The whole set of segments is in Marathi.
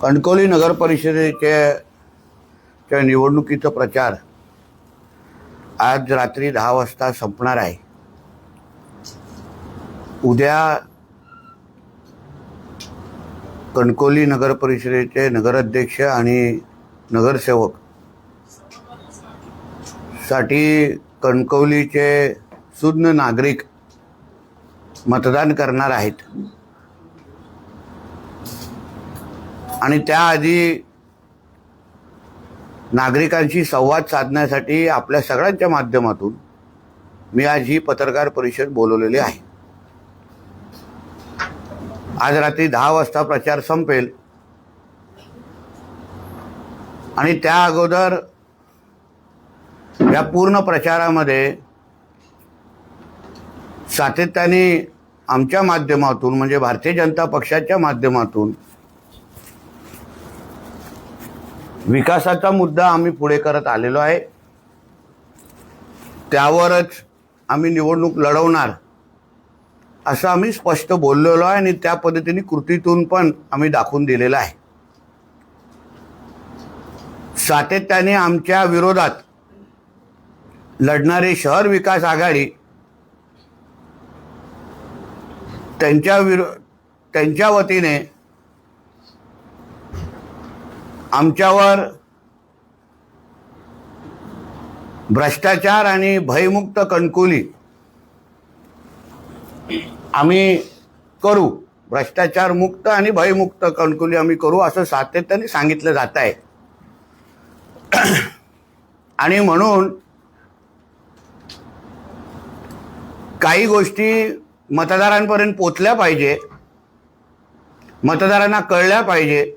कणकवली नगर परिषदेच्या निवडणुकीचा प्रचार आज रात्री 10 वाजता संपणार आहे. उद्या कणकवली नगर परिषदेचे नगराध्यक्ष आणि नगरसेवक साठी कणकवलीचे सुज्ञ नागरिक मतदान करणार आहेत आणि त्याआधी नागरिकांशी संवाद साधण्यासाठी आपल्या सगळ्यांच्या माध्यमातून मी आज ही पत्रकार परिषद बोलवलेली आहे. आज रात्री 10 वाजता प्रचार संपेल आणि त्या अगोदर या पूर्ण प्रचारामध्ये सातत्याने आमच्या माध्यमातून म्हणजे भारतीय जनता पक्षाच्या माध्यमातून विकासाचा मुद्दा आम्ही पुढे करत आलेलो आहे. त्यावरच आम्ही निवडणूक लढवणार असं आम्ही स्पष्ट बोललेलो आहे आणि त्या पद्धतीने कृतीतून पण आम्ही दाखवून दिलेलं आहे. सातत्याने आमच्या विरोधात लढणारे शहर विकास आघाडी त्यांच्या वतीने आमच्यावर भ्रष्टाचार आणि भयमुक्त कणकवली आम्ही करू, भ्रष्टाचार मुक्त आणि भयमुक्त कणकवली आम्ही करू असं सातत्याने सांगितलं जात आहे. आणि म्हणून काही गोष्टी मतदारांपर्यंत पोचल्या पाहिजे, मतदारांना कळल्या पाहिजे,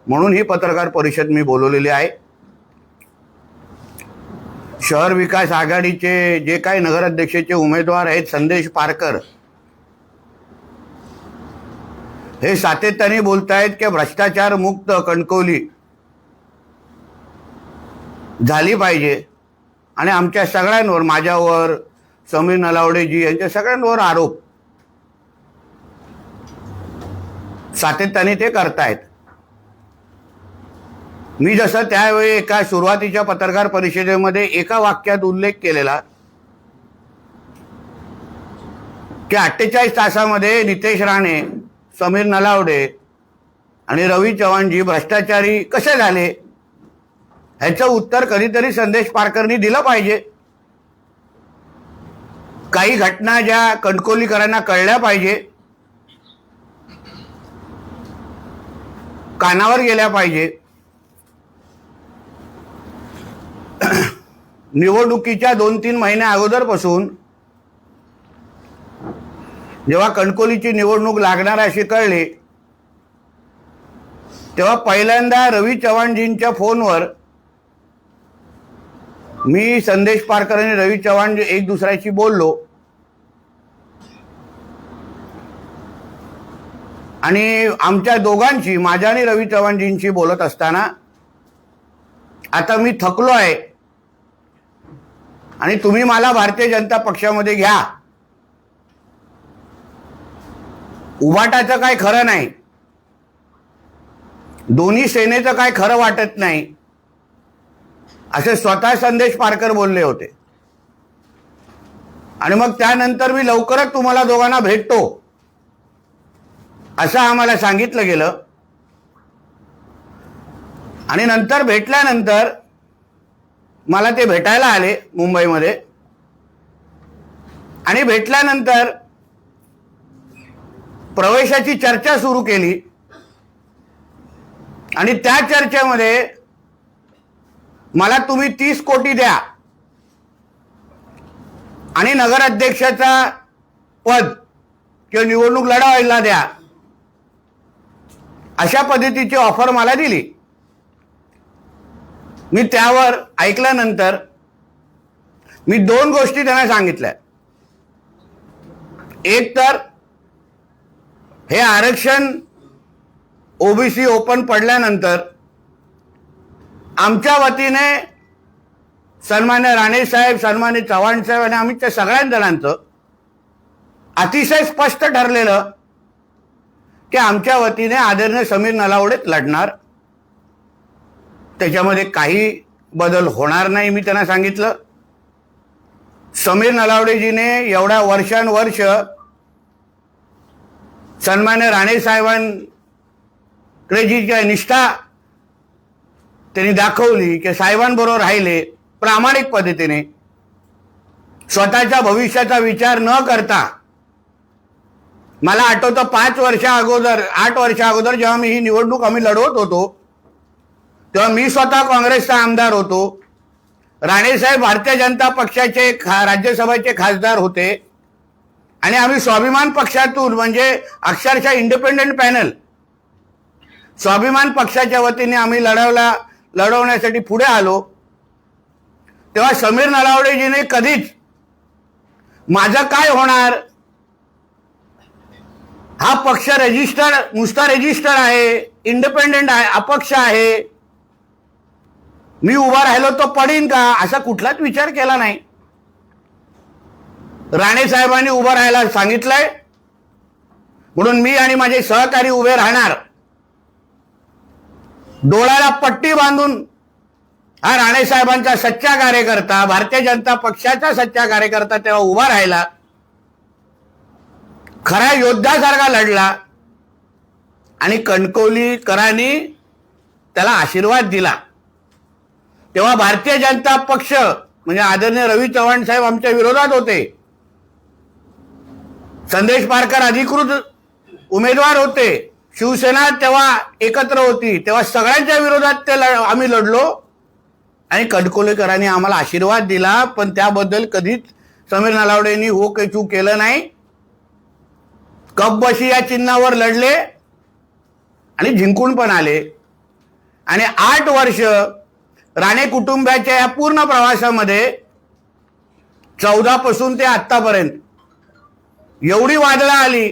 म्हणून ही पत्रकार परिषद मी बोलवलेली आहे. शहर विकास आघाडीचे जे काही नगराध्यक्षाचे उमेदवार आहेत संदेश पारकर हे सातत्याने बोलतायत की भ्रष्टाचार मुक्त कणकवली झाली पाहिजे आणि आमच्या सगळ्यांवर, माझ्यावर, समीर नलावडेजी यांच्या सगळ्यांवर आरोप सातत्याने ते करतायत. मी जसं त्यावेळी एका सुरुवातीच्या पत्रकार परिषदेमध्ये एका वाक्यात उल्लेख केलेला की 48 तासामध्ये नितेश राणे, समीर नलावडे आणि रवी चव्हाणजी भ्रष्टाचारी कसे झाले ह्याचं उत्तर कधीतरी संदेश पारकरनी दिलं पाहिजे. काही घटना ज्या कणकवलीकरांना कळल्या पाहिजे, कानावर गेल्या पाहिजे. निवडणुकीच्या 2-3 महिन्या अगोदरपासून जेव्हा कणकवलीची निवडणूक लागणार अशी कळली तेव्हा पहिल्यांदा रवी चव्हाणजींच्या फोनवर मी, संदेश पारकर आणि रवी चव्हाण एक दुसऱ्याशी बोललो आणि आमच्या दोघांची, माझ्या आणि रवी चव्हाणजींशी बोलत असताना आता मी थकलो आहे आणि तुम्ही मला भारतीय जनता पक्षामध्ये घ्या, उभाटाचं काय खरं नाही, दोन्ही सेनेचं काय खरं वाटत नाही असे स्वतः संदेश पारकर बोलले होते. आणि मग त्यानंतर मी लवकरच तुम्हाला दोघांना भेटतो असं आम्हाला सांगितलं गेलं. आणि नंतर भेटल्यानंतर मला ते भेटायला आले मुंबईमध्ये आणि भेटल्यानंतर प्रवेशाची चर्चा सुरू केली आणि त्या चर्चेमध्ये मला तुम्ही 30 कोटी द्या आणि नगराध्यक्षाचा पद किंवा निवडणूक लढवायला द्या अशा पद्धतीची ऑफर मला दिली. मी त्यावर ऐकल्यानंतर मी 2 गोष्टी त्यांना सांगितल्या. एक तर हे आरक्षण ओबीसी ओपन पडल्यानंतर आमच्या वतीने सन्मान्य राणे साहेब, सन्मान्य चव्हाण साहेब आणि आम्ही त्या सगळ्या जणांचं अतिशय स्पष्ट ठरलेलं ते आमच्या वतीने आदरणीय समीर नलावडेच लढणार, त्याच्यामध्ये काही बदल होणार नाही मी त्यांना सांगितलं. समीर नलावडेजीने एवढ्या वर्षानुवर्ष सन्मान्य राणे साहेबांकडे जी काही निष्ठा त्यांनी दाखवली की साहेबांबरोबर राहिले प्रामाणिक पद्धतीने, स्वतःच्या भविष्याचा विचार न करता. मला आठवतं 8 वर्षा अगोदर जेव्हा मी ही निवडणूक आम्ही लढवत होतो तेव्हा मी स्वतः काँग्रेसचा आमदार होतो. राणेसाहेब भारतीय जनता पक्षाचे राज्यसभेचे खासदार होते आणि आम्ही स्वाभिमान पक्षातून, म्हणजे अक्षरशः इंडिपेंडेंट पॅनल, स्वाभिमान पक्षाच्या वतीने आम्ही लढवण्यासाठी पुढे आलो. तेव्हा समीर नलावडेजीने कधीच माझं काय होणार, हा पक्ष नुसता रजिस्टर आहे, इंडिपेंडेंट आहे, अपक्ष आहे, मी उभा राहिलो तो पडीन का, असा कुठलाच विचार केला नाही. राणे साहेबांनी उभं राहायला सांगितलंय म्हणून मी आणि माझे सहकारी उभे राहणार. डोळ्याला पट्टी बांधून हा राणे साहेबांचा सच्चा कार्यकर्ता, भारतीय जनता पक्षाचा सच्चा कार्यकर्ता तेव्हा उभा राहिला, खऱ्या योद्ध्यासारखा लढला आणि कणकवलीकरांनी त्याला आशीर्वाद दिला. तेव्हा भारतीय जनता पक्ष म्हणजे आदरणीय रवी चव्हाण साहेब आमच्या विरोधात होते, संदेश पारकर अधिकृत उमेदवार होते, शिवसेना तेव्हा एकत्र होती, तेव्हा सगळ्यांच्या विरोधात आम्ही लढलो आणि कणकवलीकरांनी आम्हाला आशीर्वाद दिला. पण त्याबद्दल कधीच समीर नलावडेंनी हो केचू केलं नाही. कपबशी या चिन्हावर लढले आणि जिंकून पण आले. आणि 8 वर्ष राणे कुटुंबाच्या या पूर्ण प्रवासामध्ये 14 पासून ते आतापर्यंत एवढी वादळं आली,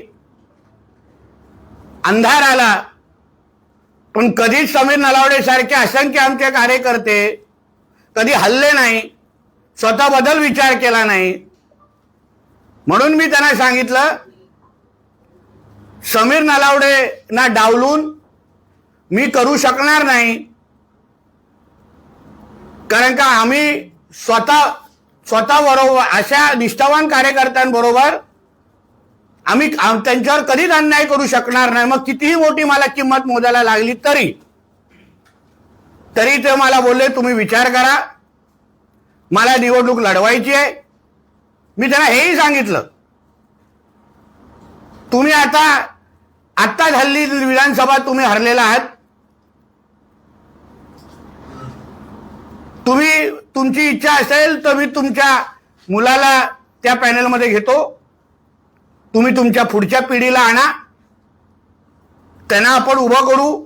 अंधार आला, पण कधीच समीर नलावडे सारखे असंख्य आमचे कार्यकर्ते कधी हल्ले नाही, स्वतः बदल विचार केला नाही. म्हणून मी त्यांना सांगितलं समीर नलावडेंना डावलून मी करू शकणार नाही, कारण का आम्ही स्वतः बरोबर अशा निष्ठावान कार्यकर्त्यांबरोबर आम्ही त्यांच्यावर कधीच अन्याय करू शकणार नाही. मग कितीही मोठी मला किंमत मोजायला लागली तरी ते मला बोलले तुम्ही विचार करा, मला निवडणूक लढवायची आहे. मी त्यांना हेही सांगितलं तुम्ही आता झालेली विधानसभा तुम्ही हरलेला आहात, तुमची इच्छा असेल तर मी तुमच्या मुलाला त्या पॅनलमध्ये घेतो, तुम्ही तुमच्या पुढच्या पिढीला आणा, त्यांना आपण उभं करू,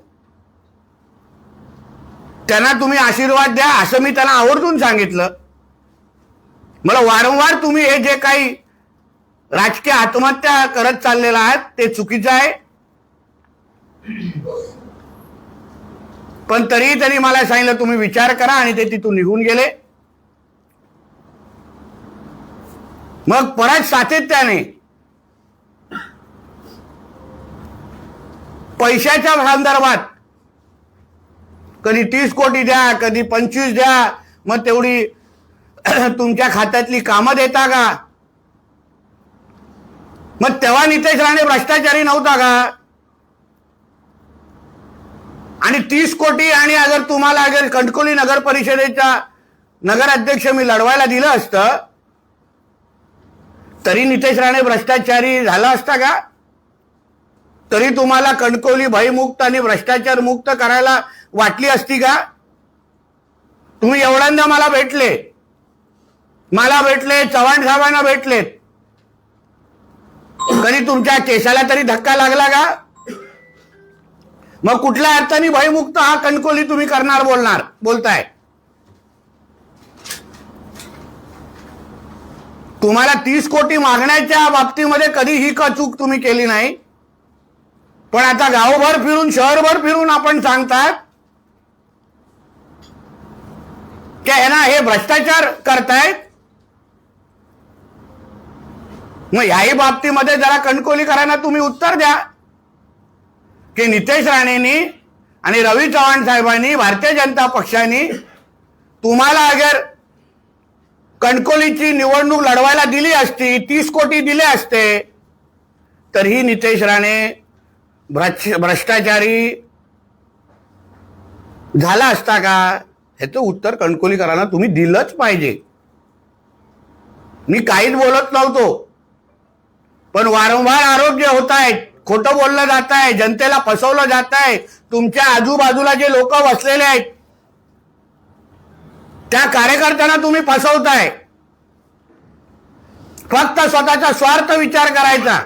त्यांना तुम्ही आशीर्वाद द्या, असं मी त्यांना आवर्जून सांगितलं. मला वारंवार तुम्ही हे जे काही राजकीय आत्महत्या करत चाललेला आहात ते चुकीचं आहे. पण तरीही त्यांनी मला सांगितलं तुम्ही विचार करा आणि ते तिथून निघून गेले. मग परत सातत्याने पैशाच्या संदर्भात कधी 30 कोटी द्या, कधी 25 द्या, मग तेवढी तुमच्या खात्यातली कामं देता का? मग तेव्हा नितेश राणे भ्रष्टाचारी नव्हता का? आणि 30 कोटी आणि तुम्हाला कणकवली नगर परिषदेचा नगराध्यक्ष मी लढवायला दिलं असतं तरी नितेश राणे भ्रष्टाचारी झाला असता का? तरी तुम्हाला कणकवली भयमुक्त आणि भ्रष्टाचार मुक्त करायला वाटली असती का? तुम्ही एवढ्यांदा मला भेटले, चव्हाण साहेबांना भेटलेत, कधी तुमच्या केसाला तरी धक्का लागला का? मग कुठल्या अर्थाने भयमुक्त हा कणकवली तुम्ही करणार बोलताय? तुम्हाला 30 कोटी मागण्याच्या बाबतीमध्ये कधी ही चूक तुम्ही केली नाही, पण आता गावभर फिरून शहरभर फिरून आपण सांगतात की हे भ्रष्टाचार करतायत. मग याही बाबतीमध्ये जरा कणकवलीकरांना तुम्ही उत्तर द्या. की नितेश राणेंनी आणि रवी चव्हाण साहेबांनी भारतीय जनता पक्षाने तुम्हाला अगर कणकवलीची निवडणूक लढवायला दिली असती, 30 कोटी दिले असते, तरीही नितेश राणे भ्रष्टाचारी झाला असता का? ह्याचं उत्तर कणकवलीकरांना तुम्ही दिलंच पाहिजे. मी काहीच बोलत नव्हतो, पण वारंवार आरोप जे होत आहेत, खोटं बोललं जात आहे, जनतेला फसवलं जात आहे, तुमच्या आजूबाजूला जे लोक बसलेले आहेत त्या कार्यकर्त्यांना तुम्ही फसवताय. फक्त स्वतःचा स्वार्थ विचार करायचा.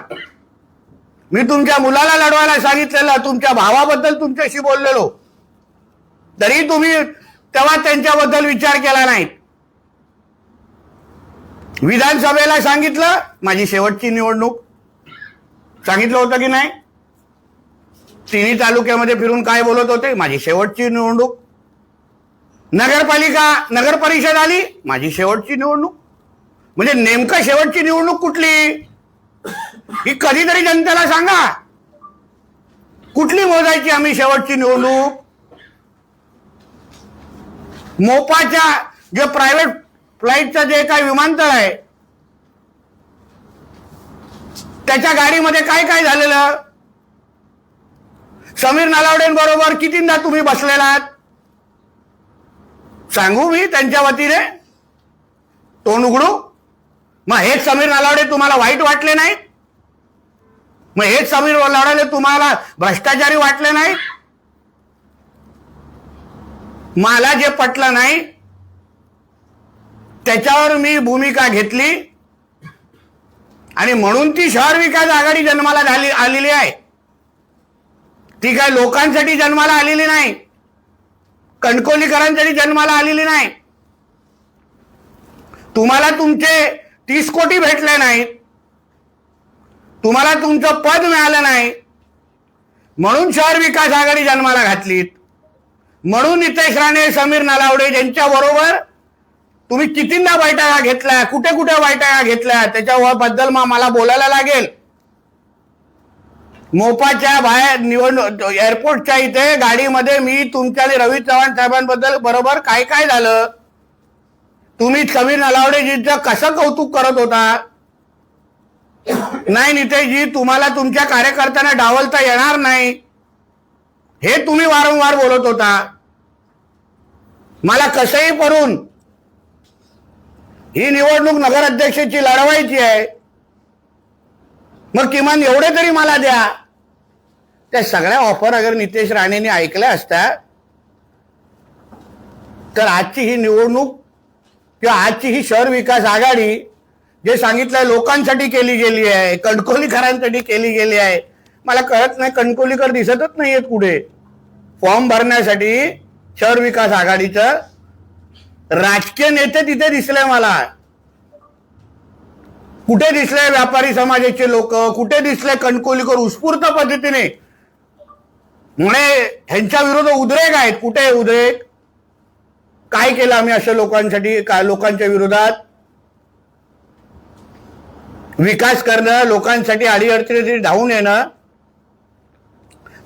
मी तुमच्या मुलाला लढवायला सांगितलेलं, तुमच्या भावाबद्दल तुमच्याशी बोललेलो, तरी तुम्ही तेव्हा त्यांच्याबद्दल विचार केला नाही. विधानसभेला सांगितलं माझी शेवटची निवडणूक, सांगितलं होतं की नाही? तिन्ही तालुक्यामध्ये फिरून काय बोलत होते? माझी शेवटची निवडणूक. नगरपालिका नगर परिषद आली, माझी शेवटची निवडणूक. म्हणजे नेमकं शेवटची निवडणूक कुठली ही कधीतरी जनतेला सांगा. कुठली मोजायची आम्ही शेवटची निवडणूक? मोपाच्या जे प्रायव्हेट फ्लाईटचं जे काही विमानतळ आहे त्याच्या गाडीमध्ये काय काय झालेलं? समीर नलावडेंबरोबर कितींदा तुम्ही बसलेलात? सांगू मी त्यांच्या वतीने? तोंड उघडू? मग हेच समीर नलावडे तुम्हाला वाईट वाटले नाहीत? मग हेच समीर नलावडे तुम्हाला भ्रष्टाचारी वाटले नाहीत? मला जे पटलं नाही त्याच्यावर मी भूमिका घेतली आणि म्हणून ती शहर विकास आघाडी जन्माला आलेली आहे. ती काय लोकांसाठी जन्माला आलेली नाही, कणकवलीकरांसाठी जन्माला आलेली नाही. तुम्हाला तुमचे 30 कोटी भेटले नाहीत, तुम्हाला तुमचं पद मिळालं नाही, म्हणून शहर विकास आघाडी जन्माला घातलीत. म्हणून नितेश राणे, समीर नलावडे यांच्याबरोबर तुम्ही कितींदा बैठका घेतल्या, कुठे कुठे बैठका घेतल्या, त्याच्याबद्दल मला बोलायला लागेल. मोपाच्या बाहेर निवडणूक एअरपोर्टच्या इथे गाडीमध्ये मी तुमच्या रवी चव्हाण साहेबांबद्दल बरोबर काय काय झालं, तुम्ही समीर नलावडेजींचं कसं कौतुक करत होता. नाही नितेशजी, तुम्हाला तुमच्या कार्यकर्त्यांना डावलता येणार नाही हे तुम्ही वारंवार बोलत होता. मला कसंही करून ही निवडणूक नगराध्यक्षाची लढवायची आहे, मग किमान एवढे तरी मला द्या. त्या सगळ्या ऑफर अगर नितेश राणेंनी ऐकल्या असत्या तर आजची ही निवडणूक किंवा आजची ही शहर विकास आघाडी जे सांगितलंय लोकांसाठी केली गेली आहे, कणकवलीकरांसाठी केली गेली आहे. मला कळत नाही, कणकवलीकर दिसतच नाहीयेत कुठे फॉर्म भरण्यासाठी. शहर विकास आघाडीचं राजकीय नेते तिथे दिसले मला, कुठे दिसले व्यापारी समाजाचे लोक, कुठे दिसले कणकवलीकर उत्स्फूर्त पद्धतीने. म्हणजे ह्यांच्या विरोधात उद्रेक आहेत. कुठे उद्रेक? काय केलं आम्ही अशा लोकांसाठी? काय लोकांच्या विरोधात विकास करणं, लोकांसाठी अडीअडचणी धावून येणं,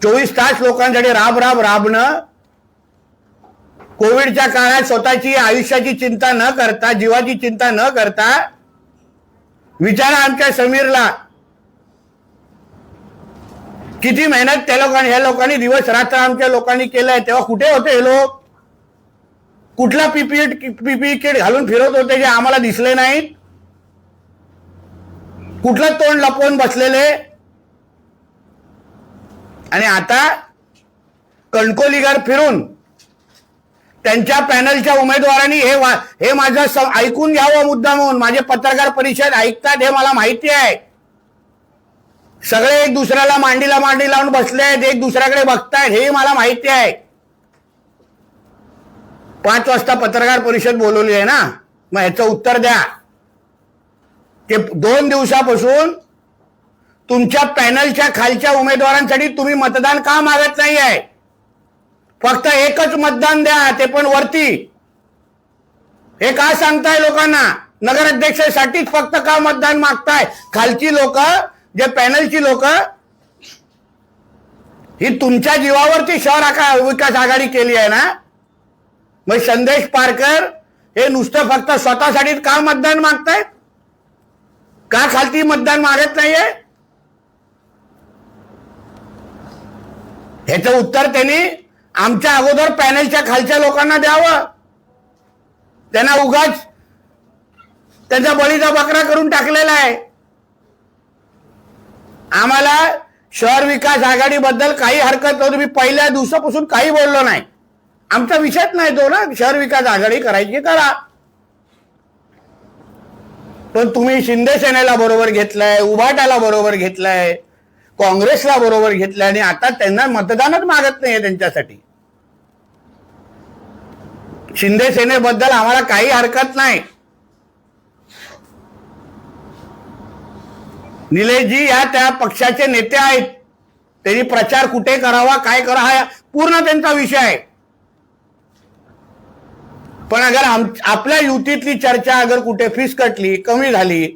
24 तास लोकांसाठी राबणं, कोविडच्या काळात स्वतःची आयुष्याची चिंता न करता, जीवाची चिंता न करता. विचारा आमच्या समीरला किती मेहनत त्या लोकांनी, ह्या लोकांनी दिवस रात्र आमच्या लोकांनी केलंय. तेव्हा कुठे होते हे लोक? कुठला पीपीई किट घालून फिरत होते जे आम्हाला दिसले नाहीत? कुठलं तोंड लपवून बसलेले? आणि आता कणकवलीकर फिरून त्यांच्या पॅनलच्या उमेदवारांनी हे माझं ऐकून घ्यावं मुद्दामून. माझे पत्रकार परिषद ऐकतात हे मला माहिती आहे. सगळे एक दुसऱ्याला मांडी लावून बसले आहेत, एक दुसऱ्याकडे बघतायत हे मला माहिती आहे. 5 वाजता पत्रकार परिषद बोलवली आहे ना, मग ह्याचं उत्तर द्या की 2 दिवसापासून तुमच्या पॅनलच्या खालच्या उमेदवारांसाठी तुम्ही मतदान का मागत नाही आहे? फक्त एकच मतदान द्या, ते पण वरती. हे का सांगताय लोकांना? नगराध्यक्षासाठीच फक्त का मतदान मागताय? खालची लोक, जे पॅनलची लोक ही तुमच्या जीवावरती शहर विकास आघाडी केली आहे ना. मग संदेश पारकर हे नुसतं फक्त स्वतःसाठी का मतदान मागतायत, का खालती मतदान मागत नाहीये? ह्याचं उत्तर त्यांनी आमच्या अगोदर पॅनलच्या खालच्या लोकांना द्यावं. त्यांना उगाच त्यांचा बळीचा बकरा करून टाकलेला आहे. आम्हाला शहर विकास आघाडीबद्दल काही हरकत नव्हती. मी पहिल्या दिवसापासून काही बोललो नाही. आमचा विषयच नाही तो ना. शहर विकास आघाडी करायची करा. पण तुम्ही शिंदे सेनेला बरोबर घेतलंय, उभाटाला बरोबर घेतलंय, काँग्रेसला बरोबर घेतलंय आणि आता त्यांना मतदानच मागत नाहीये त्यांच्यासाठी. शिंदे सेनेबद्दल आम्हाला काही हरकत नाही. निलेशजी या त्या पक्षाचे नेते आहेत. त्यांनी प्रचार कुठे करावा, काय करावा हा पूर्ण त्यांचा विषय आहे. पण अगर आपल्या युतीतली चर्चा अगर कुठे फिसकटली, कमी झाली,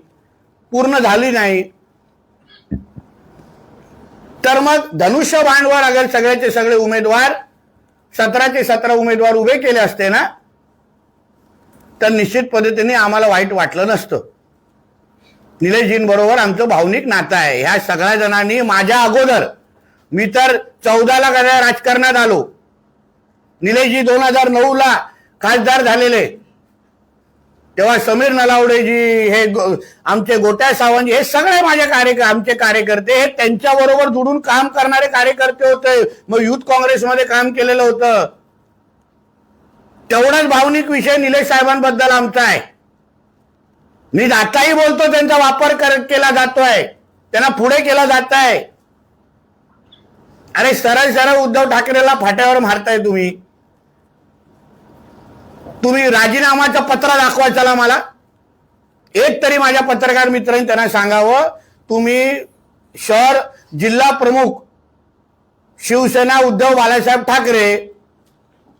पूर्ण झाली नाही, तर मग धनुष्यबाणवर अगर सगळ्याचे सगळे उमेदवार 17चे 17 उमेदवार उभे केले असते ना, तर निश्चित पद्धतीने आम्हाला वाईट वाटलं नसतं. निलेशजींबरोबर आमचं भावनिक नातं आहे. ह्या सगळ्या जणांनी माझ्या अगोदर, मी तर 14ला कदा राजकारणात आलो, निलेशजी 2009ला खासदार झालेले, तेव्हा समीर नलावडेजी, हे आमचे गोट्या सावंतजी, हे सगळे माझे आमचे कार्यकर्ते, हे त्यांच्याबरोबर जुडून काम करणारे कार्यकर्ते होते. मग युथ काँग्रेसमध्ये काम केलेलं होतं. तेवढाच भावनिक विषय निलेश साहेबांबद्दल आमचा आहे. मी आताही बोलतो, त्यांचा वापर केला जातोय, त्यांना पुढे केला जात आहे. अरे सरळ सरळ उद्धव ठाकरेला फाट्यावर मारताय तुम्ही. तुम्ही राजीनामाचं पत्र दाखवा. चला मला एक तरी माझ्या पत्रकार मित्रांनी त्यांना सांगावं, तुम्ही शहर जिल्हा प्रमुख शिवसेना उद्धव बाळासाहेब ठाकरे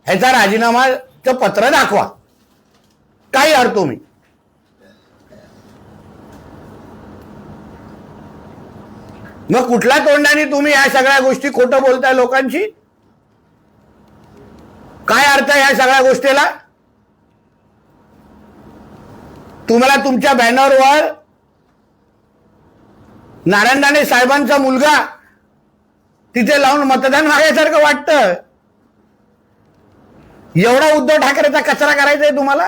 ह्याचा राजीनामाचं पत्र दाखवा. काही अर्थ तुम्ही मग कुठल्या तोंडाने तुम्ही या सगळ्या गोष्टी खोटं बोलताय लोकांची? काय अर्थ आहे या सगळ्या गोष्टीला? तुम्हाला तुमच्या बॅनरवर नारायण राणे साहेबांचा मुलगा तिथे लावून मतदान मागायसारखं वाटतं. एवढा उद्धव ठाकरेचा कचरा करायचा आहे तुम्हाला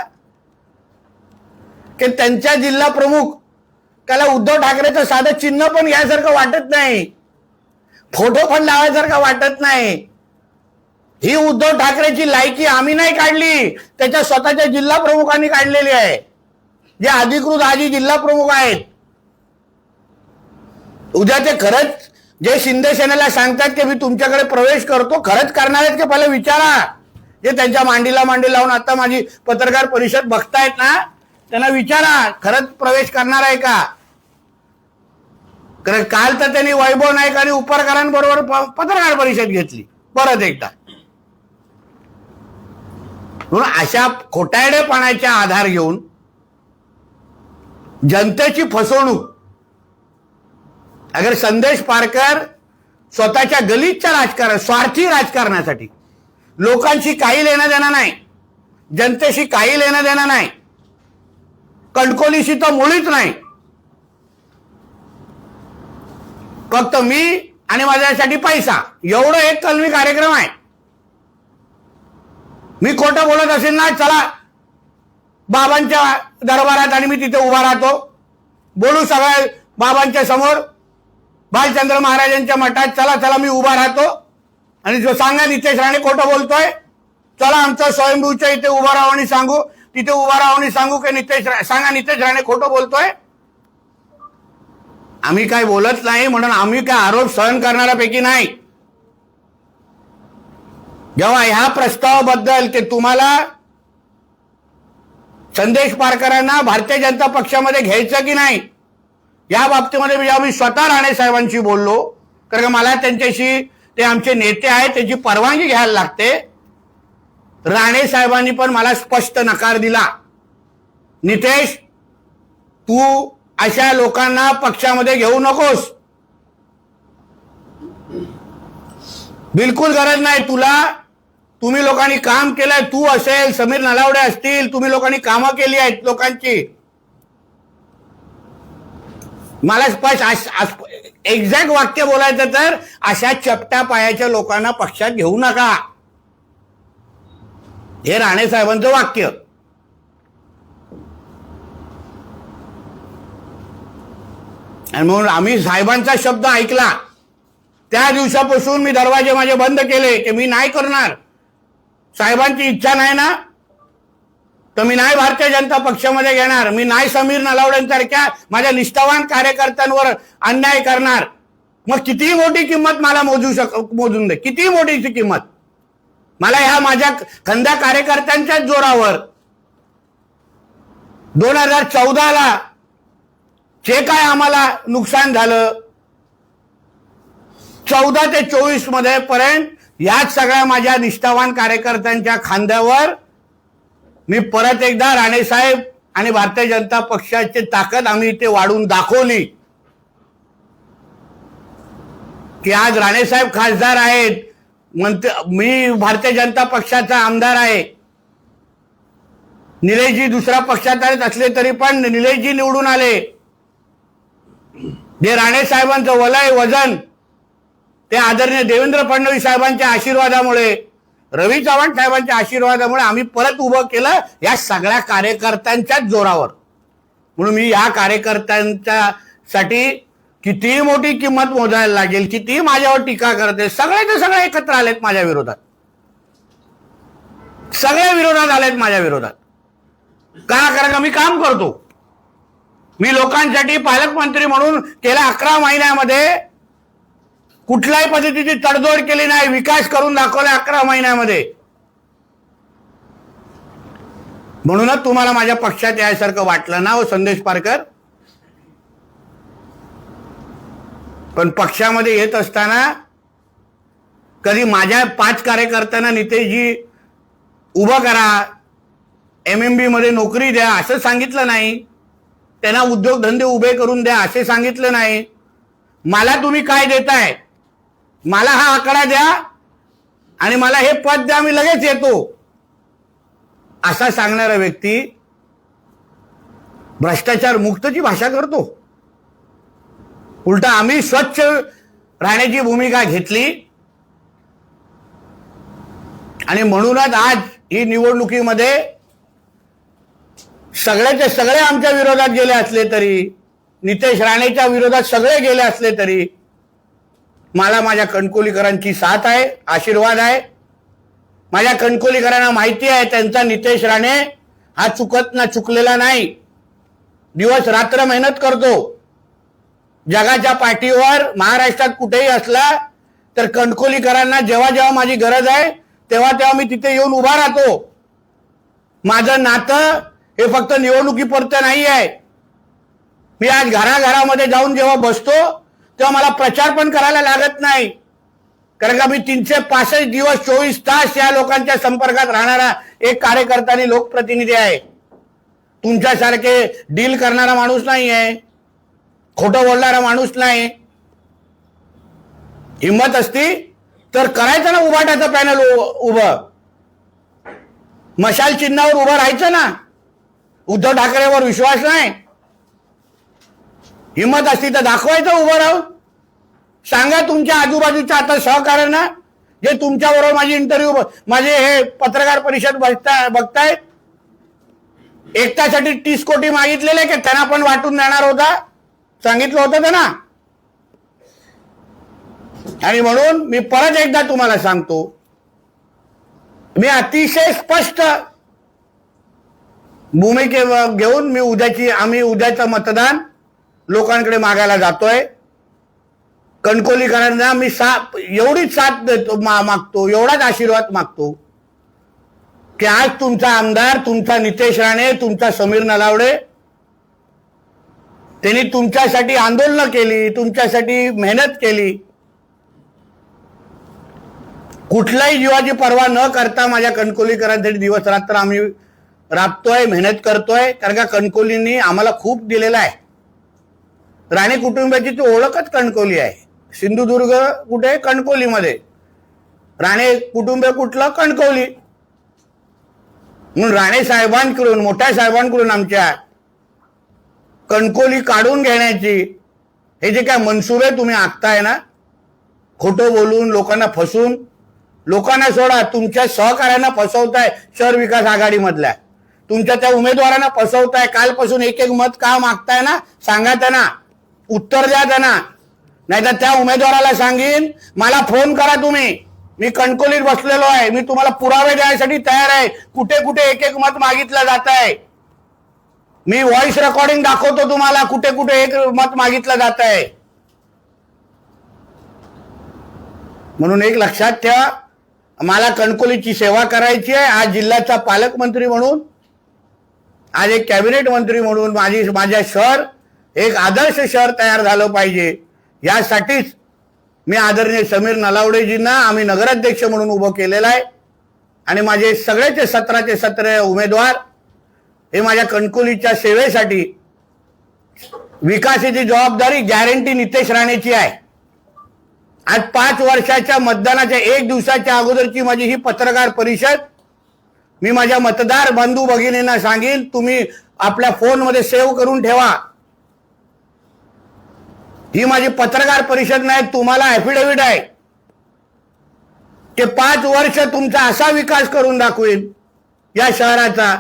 की त्यांच्या जिल्हा प्रमुख त्याला उद्धव ठाकरेचं साधं चिन्ह पण यासारखं वाटत नाही, फोटो पण लावायसारखं वाटत नाही. ही उद्धव ठाकरेची लायकी आम्ही नाही काढली, त्याच्या स्वतःच्या जिल्हा प्रमुखांनी काढलेली आहे, जे अधिकृत आजी जिल्हा प्रमुख आहेत. उद्या ते खरंच जे शिंदे सेनेला सांगतात की मी तुमच्याकडे प्रवेश करतो, खरंच करणार आहेत की पहिले विचारा. जे त्यांच्या मांडीला मांडी लावून आता माझी पत्रकार परिषद बघतायत ना, त्यांना विचारा खरंच प्रवेश करणार आहे का. कारण काल तर त्यांनी वैभव नाईक आणि उपरकरांबरोबर पत्रकार परिषद घेतली परत एकदा. म्हणून अशा खोटारडेपणाचा आधार घेऊन जनतेची फसवणूक. अगर संदेश पारकर स्वतःच्या गलिच्छ राजकारण, स्वार्थी राजकारणासाठी, लोकांशी काही लेणं देणं नाही, जनतेशी काही लेणं देणं नाही, कणकोलीशी तर मुळीच नाही, फक्त मी आणि माझ्यासाठी पैसा, एवढं एक कलमी कार्यक्रम आहे. मी खोटं बोलत असेल ना, चला बाबांच्या दरबारात आणि मी तिथे उभा राहतो, बोलू सगळ्या बाबांच्या समोर, बालचंद्र महाराजांच्या मठात, चला चला मी उभा राहतो आणि जो सांगा नितेश राणे खोटं बोलतोय, चला आमचं स्वयंभूच्या इथे उभा राहू आणि सांगू, तिथे उभा राहू आणि सांगू की नितेश राणे खोटं बोलतोय. आम्ही काय बोलत नाही म्हणून आम्ही काय आरोप सहन करणाऱ्यापैकी नाही. जेव्हा ह्या प्रस्तावाबद्दल ते तुम्हाला संदेश पारकरांना भारतीय जनता पक्षामध्ये घ्यायचं की नाही या बाबतीमध्ये जेव्हा मी स्वतः राणे साहेबांशी बोललो, कारण मला त्यांच्याशी, ते आमचे नेते आहेत, त्याची परवानगी घ्यायला लागते. राणे साहेबांनी पण मला स्पष्ट नकार दिला, नितेश तू अशा लोकांना पक्षामध्ये घेऊ नकोस. बिलकुल गरज नाही तुला. तुम्ही लोकांनी काम केलंय, तू असेल, समीर नलावडे असतील, तुम्ही लोकांनी कामं केली आहेत लोकांची. मला स्पष्ट एक्झॅक्ट वाक्य बोलायचं तर अशा चपट्या पायाच्या लोकांना पक्षात घेऊ नका, हे राणे साहेबांचं वाक्य. आणि म्हणून आम्ही साहेबांचा शब्द ऐकला त्या दिवसापासून मी दरवाजे माझे बंद केले की मी नाही करणार. साहेबांची इच्छा नाही ना तर मी नाही भारतीय जनता पक्षामध्ये घेणार. मी नाही समीर नलावडेंसारख्या माझ्या निष्ठावान कार्यकर्त्यांवर अन्याय करणार. मग कितीही मोठी किंमत मला मोजून दे, कितीही मोठीची किंमत. मला ह्या माझ्या खंद्या कार्यकर्त्यांच्याच जोरावर 2014ला जे काय आम्हाला नुकसान झालं 14 ते 24 मध्ये पर्यंत याच सगळ्या माझ्या निष्ठावान कार्यकर्त्यांच्या खांद्यावर मी परत एकदा राणेसाहेब आणि भारतीय जनता पक्षाची ताकद आम्ही इथे वाढून दाखवली की आज राणेसाहेब खासदार आहेत, मी भारतीय जनता पक्षाचा आमदार आहे. निलेशजी दुसऱ्या पक्षात असले तरी पण निलेशजी निवडून आले. जे राणेसाहेबांचं वलय वजन ते आदरणीय देवेंद्र फडणवीस साहेबांच्या आशीर्वादामुळे, रवी चव्हाण साहेबांच्या आशीर्वादामुळे आम्ही परत उभं केलं या सगळ्या कार्यकर्त्यांच्याच जोरावर. म्हणून मी या कार्यकर्त्यांच्यासाठी कितीही मोठी किंमत मोजायला लागेल, कितीही माझ्यावर टीका करते, सगळे ते सगळे एकत्र आलेत माझ्या विरोधात, सगळे विरोधात आलेत माझ्या विरोधात. का? कारण का मी काम करतो. मी लोकांसाठी पालकमंत्री म्हणून गेल्या 11 महिन्यामध्ये कुठल्याही पद्धतीची तडजोड केली नाही, विकास करून दाखवला 11 महिन्यामध्ये. म्हणूनच तुम्हाला माझ्या पक्षात यासारखं वाटलं ना हो संदेश पारकर. पण पक्षामध्ये येत असताना कधी माझ्या 5 कार्यकर्त्यांना नितेशजी उभं करा, MMB मध्ये नोकरी द्या असं सांगितलं नाही, त्यांना उद्योगधंदे उभे करून द्या असे सांगितलं नाही. मला तुम्ही काय देताय, मला हा आकडा द्या आणि मला हे पद द्या, मी लगेच येतो असा सांगणारा व्यक्ती भ्रष्टाचार मुक्तची भाषा करतो. उलटा आम्ही स्वच्छ राहण्याची भूमिका घेतली आणि म्हणूनच आज ही निवडणुकीमध्ये सगळ्याचे सगळे आमच्या विरोधात गेले असले तरी, नितेश राणेच्या विरोधात सगळे गेले असले तरी मला माझ्या कणकोलीकरांची साथ आहे, आशीर्वाद आहे. माझ्या कणकोलीकरांना माहिती आहे त्यांचा नितेश राणे हा चुकलेला नाही, दिवस रात्र मेहनत करतो. जगाच्या पाठीवर महाराष्ट्रात कुठेही असला तर कणकोलीकरांना जेव्हा जेव्हा माझी गरज आहे तेव्हा तेव्हा मी तिथे येऊन उभा राहतो. माझं नातं हे फक्त निवडणुकीपुरतं नाही आहे. मी आज घराघरामध्ये जाऊन जेव्हा बसतो तेव्हा मला प्रचार पण करायला लागत नाही, कारण का मी 365 दिवस 24 तास या लोकांच्या संपर्कात राहणारा एक कार्यकर्ता आणि लोकप्रतिनिधी आहे. तुमच्यासारखे डील करणारा माणूस नाही आहे, खोटं बोलणारा माणूस नाही. हिंमत असती तर करायचं ना उभाटाचं पॅनल उभं, मशाल चिन्हावर उभं राहायचं ना. उद्धव ठाकरेवर विश्वास नाही, हिंमत असती तर दाखवायचं उभं राहून. सांगा तुमच्या आजूबाजूच्या आता सहकार्यांना जे तुमच्याबरोबर माझी इंटरव्ह्यू माझे हे पत्रकार परिषद बघतायत, एकट्यासाठी 30 कोटी मागितलेले की त्यांना पण वाटून देणार होता, सांगितलं होतं त्यांना. आणि म्हणून मी परत एकदा तुम्हाला सांगतो, मी अतिशय स्पष्ट भूमिके घेऊन आम्ही उद्याचं मतदान लोकांकडे मागायला जातोय. कणकोलीकरांना मी एवढीच साथ देतो, मागतो, एवढाच आशीर्वाद मागतो की आज तुमचा आमदार, तुमचा नितेश राणे, तुमचा समीर नलावडे त्यांनी तुमच्यासाठी आंदोलन केली, तुमच्यासाठी मेहनत केली. कुठल्याही जीवाची पर्वा न करता माझ्या कणकोलीकरांसाठी दिवस रात्र आम्ही राबतोय, मेहनत करतोय. कारण का कणकोलींनी आम्हाला खूप दिलेला आहे. राणे कुटुंबाची ती ओळखच कणकोली आहे. सिंधुदुर्ग कुठे? कणकोलीमध्ये. राणे कुटुंब कुठलं? कणकवली. म्हणून राणे साहेबांकडून, मोठ्या साहेबांकडून आमच्या कणकवली काढून घेण्याची हे जे काय मनसुबे तुम्ही आखताय ना, खोटं बोलून, लोकांना फसून, लोकांना सोडा, तुमच्या सहकार्यांना फसवताय. शहर विकास आघाडीमधल्या तुमच्या त्या उमेदवारांना फसवताय. कालपासून एक एक मत का मागताय ना, सांगा त्यांना, उत्तर द्या त्यांना. नाहीतर त्या उमेदवाराला सांगीन, मला फोन करा तुम्ही, मी कणकवलीत बसलेलो आहे, मी तुम्हाला पुरावे द्यायसाठी तयार आहे. कुठे कुठे एक एक मत मागितलं जात आहे. मी व्हॉइस रेकॉर्डिंग दाखवतो तुम्हाला, कुठे कुठे एक मत मागितलं जात आहे. म्हणून एक लक्षात ठेवा, मला कणकवलीची सेवा करायची आहे. आज जिल्ह्याचा पालकमंत्री म्हणून, आज एक कॅबिनेट मंत्री म्हणून माझ्या शहर एक आदर्श शहर तयार झालं पाहिजे. यासाठीच मी आदरणीय समीर नलावडेजींना आम्ही नगराध्यक्ष म्हणून उभं केलेलं आहे. आणि माझे सगळेचे 17चे 17 उमेदवार हे माझ्या कणकवलीच्या सेवेसाठी, विकासाची जबाबदारी गॅरंटी नितेश राणेची आहे. आज 5 वर्षाच्या मतदानाच्या 1 दिवसाच्या अगोदरची माझी ही पत्रकार परिषद मी माझ्या मतदार बंधू भगिनींना सांगेन, तुम्ही आपल्या फोनमध्ये सेव्ह करून ठेवा. ही माझी पत्रकार परिषद नाही, तुम्हाला ऍफिडेव्हिट आहे की 5 वर्ष तुमचा असा विकास करून दाखवेन या शहराचा,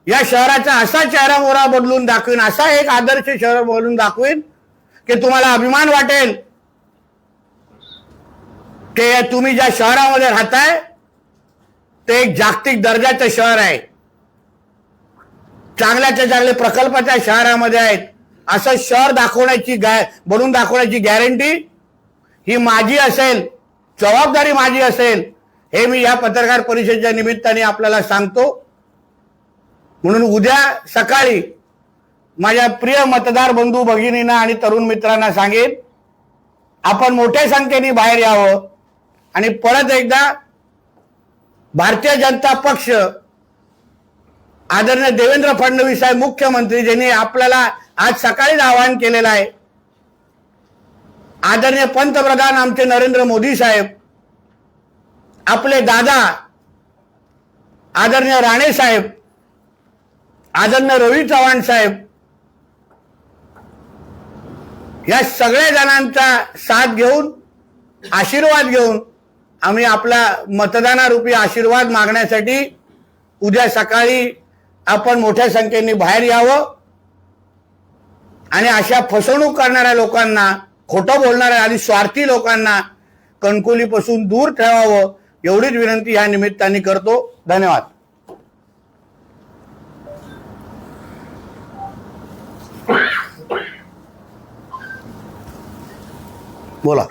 या शहराचा असा चेहरा मोहरा बदलून दाखवेन, असा एक आदर्श शहर बनवून दाखवेन की तुम्हाला अभिमान वाटेल की तुम्ही ज्या शहरामध्ये राहताय ते एक जागतिक दर्जाचं शहर आहे. चांगल्याच्या चांगले प्रकल्पाच्या शहरामध्ये आहेत. असं शहर बनवून दाखवण्याची गॅरंटी ही माझी असेल, जबाबदारी माझी असेल, हे मी या पत्रकार परिषदेच्या निमित्ताने आपल्याला सांगतो. म्हणून उद्या सकाळी माझ्या प्रिय मतदार बंधू भगिनींना आणि तरुण मित्रांना सांगेन, आपण मोठ्या संख्येने बाहेर यावं आणि परत एकदा भारतीय जनता पक्ष, आदरणीय देवेंद्र फडणवीस साहेब मुख्यमंत्री, ज्यांनी आपल्याला आज सकाळीच आवाहन केलेलं आहे, आदरणीय पंतप्रधान आमचे नरेंद्र मोदी साहेब, आपले दादा आदरणीय राणे साहेब, आदरणीय रवी चव्हाण साहेब, या सगळ्या जणांचा साथ घेऊन, आशीर्वाद घेऊन आम्ही आपला मतदानारूपी आशीर्वाद मागण्यासाठी उद्या सकाळी आपण मोठ्या संख्येने बाहेर यावं आणि अशा फसवणूक करणाऱ्या लोकांना, खोटं बोलणाऱ्या आणि स्वार्थी लोकांना कणकवलीपासून दूर ठेवावं, एवढीच विनंती या निमित्ताने करतो. धन्यवाद. बोला.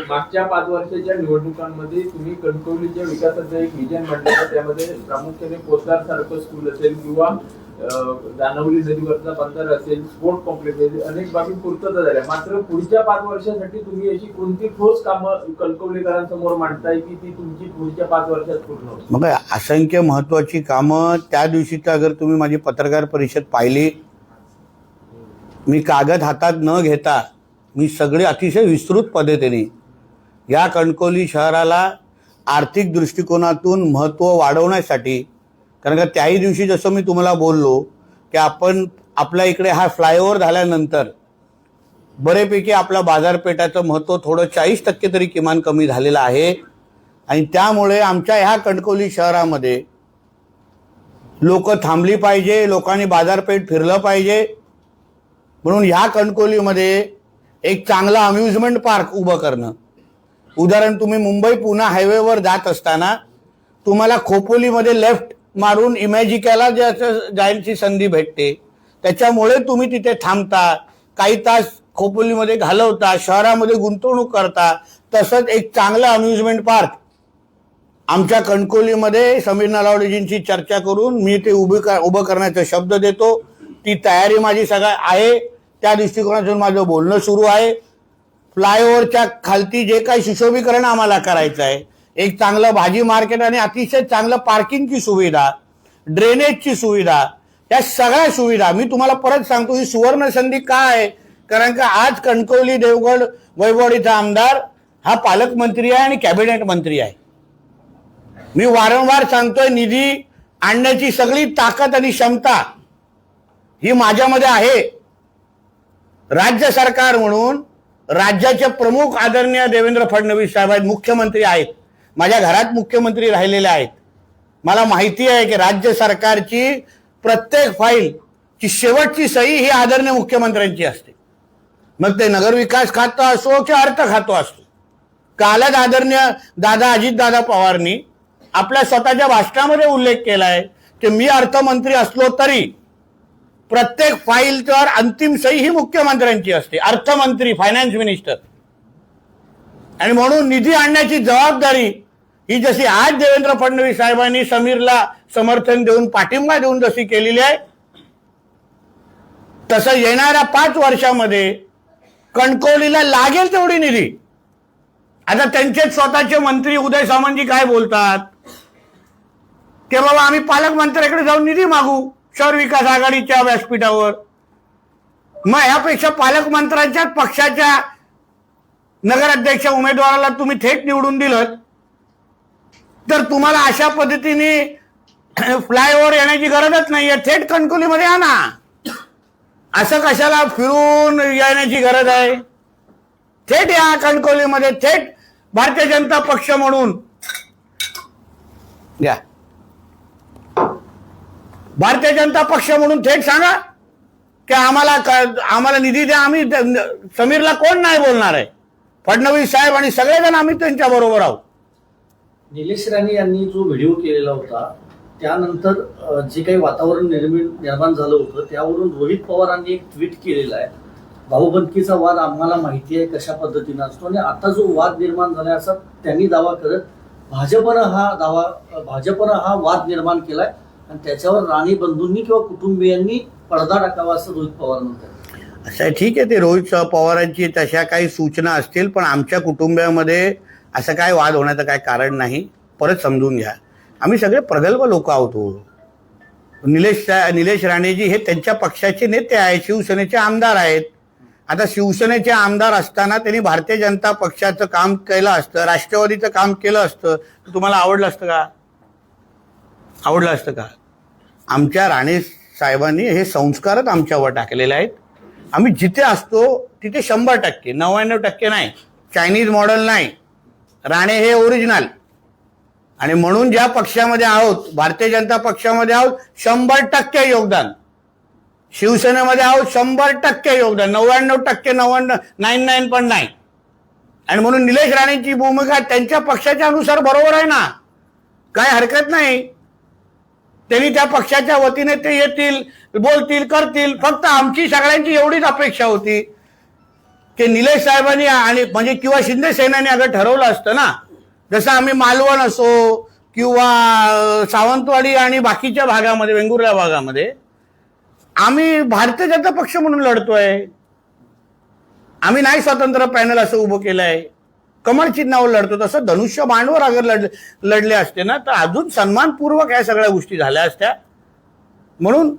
मागच्या 5 वर्षाच्या निवडणुकांमध्ये तुम्ही कणकवलीच्या विकासाचं एक विजन मांडलं, त्यामध्ये प्रामुख्याने पोस्टार सारखं स्कूल असेल किंवा दानवली नदीवरचा बंदर असेल, स्पोर्ट कॉम्प्लेक्स असेल, अनेक बाबी पूर्तता झाल्या. मात्र पुढच्या 5 वर्षासाठी तुम्ही अशी कोणती ठोस कामं कणकवलीकरांसमोर मांडताय की ती तुमची पुढच्या 5 वर्षात पूर्ण होईल? मग असंख्य महत्वाची कामं. त्या दिवशीचा अगर तुम्ही माझी पत्रकार परिषद पाहिली, मी कागद हातात न घेता मी सगळे अतिशय विस्तृत पद्धतीने या कणकवली शहराला आर्थिक दृष्टिकोनातून महत्त्व वाढवण्यासाठी, कारण का त्याही दिवशी जसं मी तुम्हाला बोललो की आपण आपल्या इकडे हा फ्लायओव्हर झाल्यानंतर बरेपैकी आपल्या बाजारपेठाचं महत्त्व थोडं 40% तरी किमान कमी झालेलं आहे. आणि त्यामुळे आमच्या ह्या कणकवली शहरामध्ये लोक थांबली पाहिजे, लोकांनी बाजारपेठ फिरलं पाहिजे. म्हणून ह्या कणकवलीमध्ये एक चांगला अम्युजमेंट पार्क उभं करणं. उदाहरण, तुम्ही मुंबई पुणे हायवेवर जात असताना तुम्हाला खोपोलीमध्ये लेफ्ट मारून इमॅजिकाला जायची संधी भेटते. त्याच्यामुळे तुम्ही तिथे थांबता, काही तास खोपोलीमध्ये घालवता, शहरामध्ये गुंतवणूक करता. तसंच एक चांगलं अम्युजमेंट पार्क आमच्या कणकवलीमध्ये समीर नलावडेजींची चर्चा करून मी ते उभं करण्याचा शब्द देतो. ती तयारी माझी सगळं आहे. त्या दृष्टिकोनातून माझं बोलणं सुरू आहे. फ्लायओव्हरच्या खालती जे काही सुशोभीकरण आम्हाला करायचं आहे, एक चांगलं भाजी मार्केट आणि अतिशय चांगलं पार्किंगची सुविधा, ड्रेनेजची सुविधा, या सगळ्या सुविधा मी तुम्हाला परत सांगतो, ही सुवर्ण संधी का आहे? कारण का आज कणकवली देवगड वैभववाडीचा आमदार हा पालकमंत्री आहे आणि कॅबिनेट मंत्री आहे. मी वारंवार सांगतोय, निधी आणण्याची सगळी ताकद आणि क्षमता ही माझ्यामध्ये आहे. राज्य सरकार म्हणून राज्याचे प्रमुख आदरणीय देवेंद्र फडणवीस साहेब आहेत, मुख्यमंत्री आहेत, माझ्या घरात मुख्यमंत्री राहिलेले आहेत. मला माहिती आहे की राज्य सरकारची प्रत्येक फाईलची शेवटची सही ही आदरणीय मुख्यमंत्र्यांची असते. मग ते नगरविकास खातं असो किंवा अर्थ खातं असो. कालच आदरणीय दादा अजितदादा पवारनी आपल्या स्वतःच्या भाषणामध्ये उल्लेख केलाय की मी अर्थमंत्री असलो तरी प्रत्येक फाईलवर अंतिम सही ही मुख्यमंत्र्यांची असते, अर्थमंत्री, फायनान्स मिनिस्टर. आणि म्हणून निधी आणण्याची जबाबदारी ही जशी आज देवेंद्र फडणवीस साहेबांनी समीरला समर्थन देऊन पाठिंबा देऊन जशी केलेली आहे, तसं येणाऱ्या 5 वर्षामध्ये कणकवलीला लागेल तेवढी निधी. आता त्यांचे स्वतःचे मंत्री उदय सामंतजी काय बोलतात की बाबा आम्ही पालकमंत्र्याकडे जाऊन निधी मागू शहर विकास आघाडीच्या व्यासपीठावर. मग यापेक्षा पालकमंत्र्यांच्याच पक्षाच्या नगराध्यक्ष उमेदवाराला तुम्ही थेट निवडून दिलं तर तुम्हाला अशा पद्धतीने फ्लायओव्हर येण्याची गरजच नाहीये. थेट कणकवलीमध्ये आणा. असं कशाला फिरून येण्याची गरज आहे? थेट या कणकवलीमध्ये, थेट भारतीय जनता पक्ष म्हणून घ्या. भारतीय जनता पक्ष म्हणून थेट सांगा की आम्हाला निधी द्या. आम्ही समीरला कोण नाही बोलणार आहे? फडणवीस साहेब आणि सगळेजण आम्ही त्यांच्या बरोबर आहोत. निलेश राणे यांनी जो व्हिडिओ केलेला होता त्यानंतर जे काही वातावरण निर्माण झालं होतं त्यावरून रोहित पवारांनी एक ट्विट केलेला आहे, भाऊबंदकीचा वाद आम्हाला माहिती आहे कशा पद्धतीने असतो, आणि आता जो वाद निर्माण झालाय असा त्यांनी दावा करत भाजपनं हा वाद निर्माण केलाय आणि त्याच्यावर राणे बंधूंनी किंवा कुटुंबियांनी पडदा टाकावा असं रोहित पवार म्हणतात. असं ठीक आहे, ते रोहित पवारांची तशा काही सूचना असतील, पण आमच्या कुटुंबामध्ये असं काय वाद होण्याचं काय कारण नाही. परत समजून घ्या, आम्ही सगळे प्रगल्भ लोक आहोत. निलेश राणेजी हे त्यांच्या पक्षाचे नेते आहेत, शिवसेनेचे आमदार आहेत. आता शिवसेनेचे आमदार असताना त्यांनी भारतीय जनता पक्षाचं काम केलं असतं, राष्ट्रवादीचं काम केलं असतं तर तुम्हाला आवडलं असतं का? आवडलं असतं का? आमच्या राणे साहेबांनी हे संस्कारच आमच्यावर टाकलेले आहेत. आम्ही जिथे असतो तिथे 100%, 99% नाही, चायनीज मॉडेल नाही. राणे हे ओरिजिनल. आणि म्हणून ज्या पक्षामध्ये आहोत, भारतीय जनता पक्षामध्ये आहोत, 100% योगदान. शिवसेनेमध्ये आहोत 100% योगदान, 99%, 99 पण नाही. आणि म्हणून निलेश राणेंची भूमिका त्यांच्या पक्षाच्या अनुसार बरोबर आहे ना, काय हरकत नाही. त्यांनी त्या पक्षाच्या वतीने ते येतील, बोलतील, करतील. फक्त आमची सगळ्यांची एवढीच अपेक्षा होती की निलेश साहेबांनी आणि म्हणजे किंवा शिंदे सेनेने अगं ठरवलं असतं ना, जसं आम्ही मालवण असो किंवा सावंतवाडी आणि बाकीच्या भागामध्ये, वेंगुर्ला भागामध्ये आम्ही भारतीय जनता पक्ष म्हणून लढतोय. आम्ही नाही स्वतंत्र पॅनल असं उभं केलंय, कमळ चिन्हावर लढतो. तसं धनुष्य बाणवर अगर लढले असते ना तर अजून सन्मानपूर्वक या सगळ्या गोष्टी झाल्या असत्या. म्हणून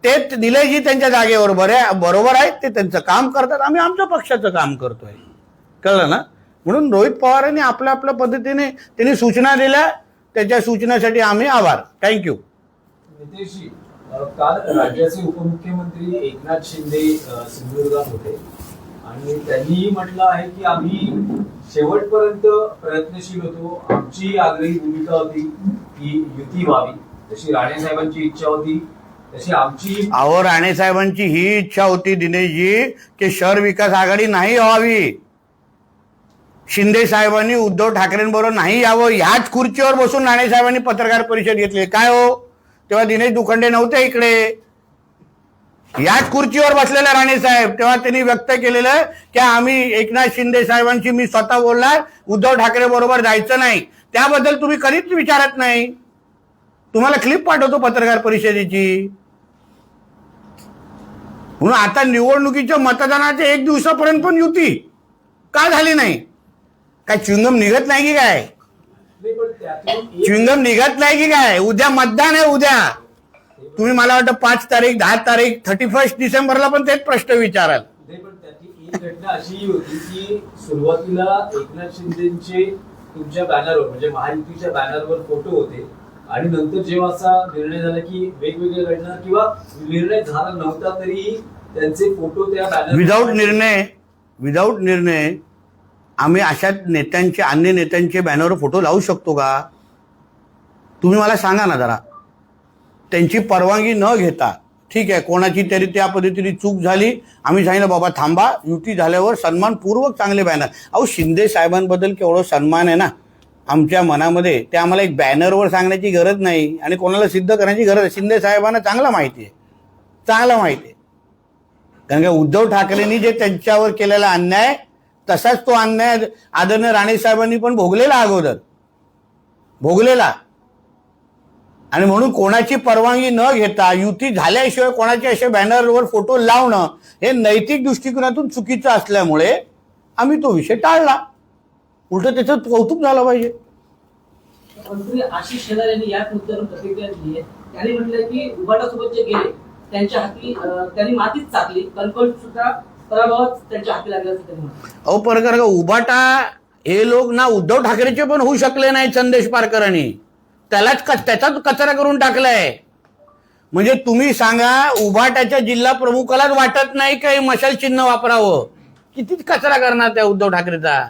ते निलेशजी त्यांच्या जागेवर बरोबर आहेत, ते त्यांचं काम करतात, आम्ही आमच्या पक्षाचं काम करतोय. कळलं ना? म्हणून रोहित पवारांनी आपल्या आपल्या पद्धतीने त्यांनी सूचना दिल्या, त्याच्या सूचनेसाठी आम्ही आभार. थँक्यू. नितेशजी, काल राज्याचे उपमुख्यमंत्री एकनाथ शिंदे सिंधुदुर्गात होते आणि त्यांनी म्हटलं आहे की आम्ही शेवटपर्यंत प्रयत्नशील होतो. आमची आग्रही भूमिका होती की युती व्हावी, जशी राणे साहेबांची इच्छा होती तशी आमची. अहो, राणे साहेबांची ही इच्छा होती दिनेशजी की शहर विकास आघाडी नाही व्हावी. शिंदे साहेबांनी उद्धव ठाकरेंबरोबर नाही यावं. ह्याच खुर्चीवर बसून राणे साहेबांनी पत्रकार परिषद घेतली. काय हो, तेव्हा दिनेश दुखंडे नव्हते इकडे. याच खुर्चीवर बसलेला राणे साहेब, तेव्हा त्यांनी व्यक्त केलेलं की आम्ही एकनाथ शिंदे साहेबांची, मी स्वतः बोलणार, उद्धव ठाकरे बरोबर जायचं नाही. त्याबद्दल तुम्ही कधीच विचारत नाही. तुम्हाला क्लिप पाठवतो पत्रकार परिषदेची. म्हणून आता निवडणुकीच्या मतदानाच्या 1 दिवसापर्यंत पण युती का झाली नाही? काय च्युइंगम निघत नाही की काय? च्युइंगम निघत नाही की काय? उद्या मतदान आहे. उद्या तुम्ही मला वाटतं 5 तारीख 10 तारीख 31 डिसेंबरला पण तेच प्रश्न विचाराल. नाही, पण त्याची एक घटना अशीही होती की सुरुवातीला एकनाथ शिंदेचे तुमच्या बॅनरवर म्हणजे महायुतीच्या बॅनरवर फोटो होते आणि नंतर जेव्हा असा निर्णय झाला की वेगवेगळ्या घटना किंवा निर्णय झाला नव्हता तरी त्यांचे फोटो त्या बॅनर विदाऊट निर्णय आम्ही अशा नेत्यांचे अन्य नेत्यांचे बॅनरवर फोटो लावू शकतो का? तुम्ही मला सांगा ना जरा. त्यांची परवानगी न घेता ठीक आहे, कोणाची तरी त्या पद्धतीने चूक झाली, आम्ही सांगितलं बाबा थांबा, युती झाल्यावर सन्मानपूर्वक चांगले बॅनर. अहो शिंदे साहेबांबद्दल केवढं सन्मान आहे ना आमच्या मनामध्ये, ते आम्हाला एक बॅनरवर सांगण्याची गरज नाही आणि कोणाला सिद्ध करण्याची गरज आहे. शिंदे साहेबांना चांगलं माहिती आहे. कारण का उद्धव ठाकरेंनी जे त्यांच्यावर केलेला अन्याय तसाच तो अन्याय आदरणीय राणे साहेबांनी पण भोगलेला आणि म्हणून कोणाची परवानगी न घेता युती झाल्याशिवाय कोणाच्या अशा बॅनरवर फोटो लावणं हे नैतिक दृष्टिकोनातून चुकीचं असल्यामुळे आम्ही तो विषय टाळला. उलट त्याचं कौतुक झालं पाहिजे. मंत्री आशिष शेलार यांनी याच मुद्द्यावर प्रतिक्रिया दिली आहे. त्यांनी म्हटलं की उबाटासोबत जे गेले त्यांच्या हाती त्यांनी मातीच चाकली, कणकवली सुद्धा पराभवात त्यांच्या हाती लागला असं त्यांनी म्हटलं. अहो परकर उबाटा हे लोक ना उद्धव ठाकरेचे पण होऊ शकले नाही. संदेश पारकरांनी त्याचाच कचरा करून टाकलाय. म्हणजे तुम्ही सांगा उबाटाच्या जिल्हा प्रमुखालाच वाटत नाही काही मशाल चिन्ह वापरावं, कितीच कचरा करणार त्या उद्धव ठाकरेचा.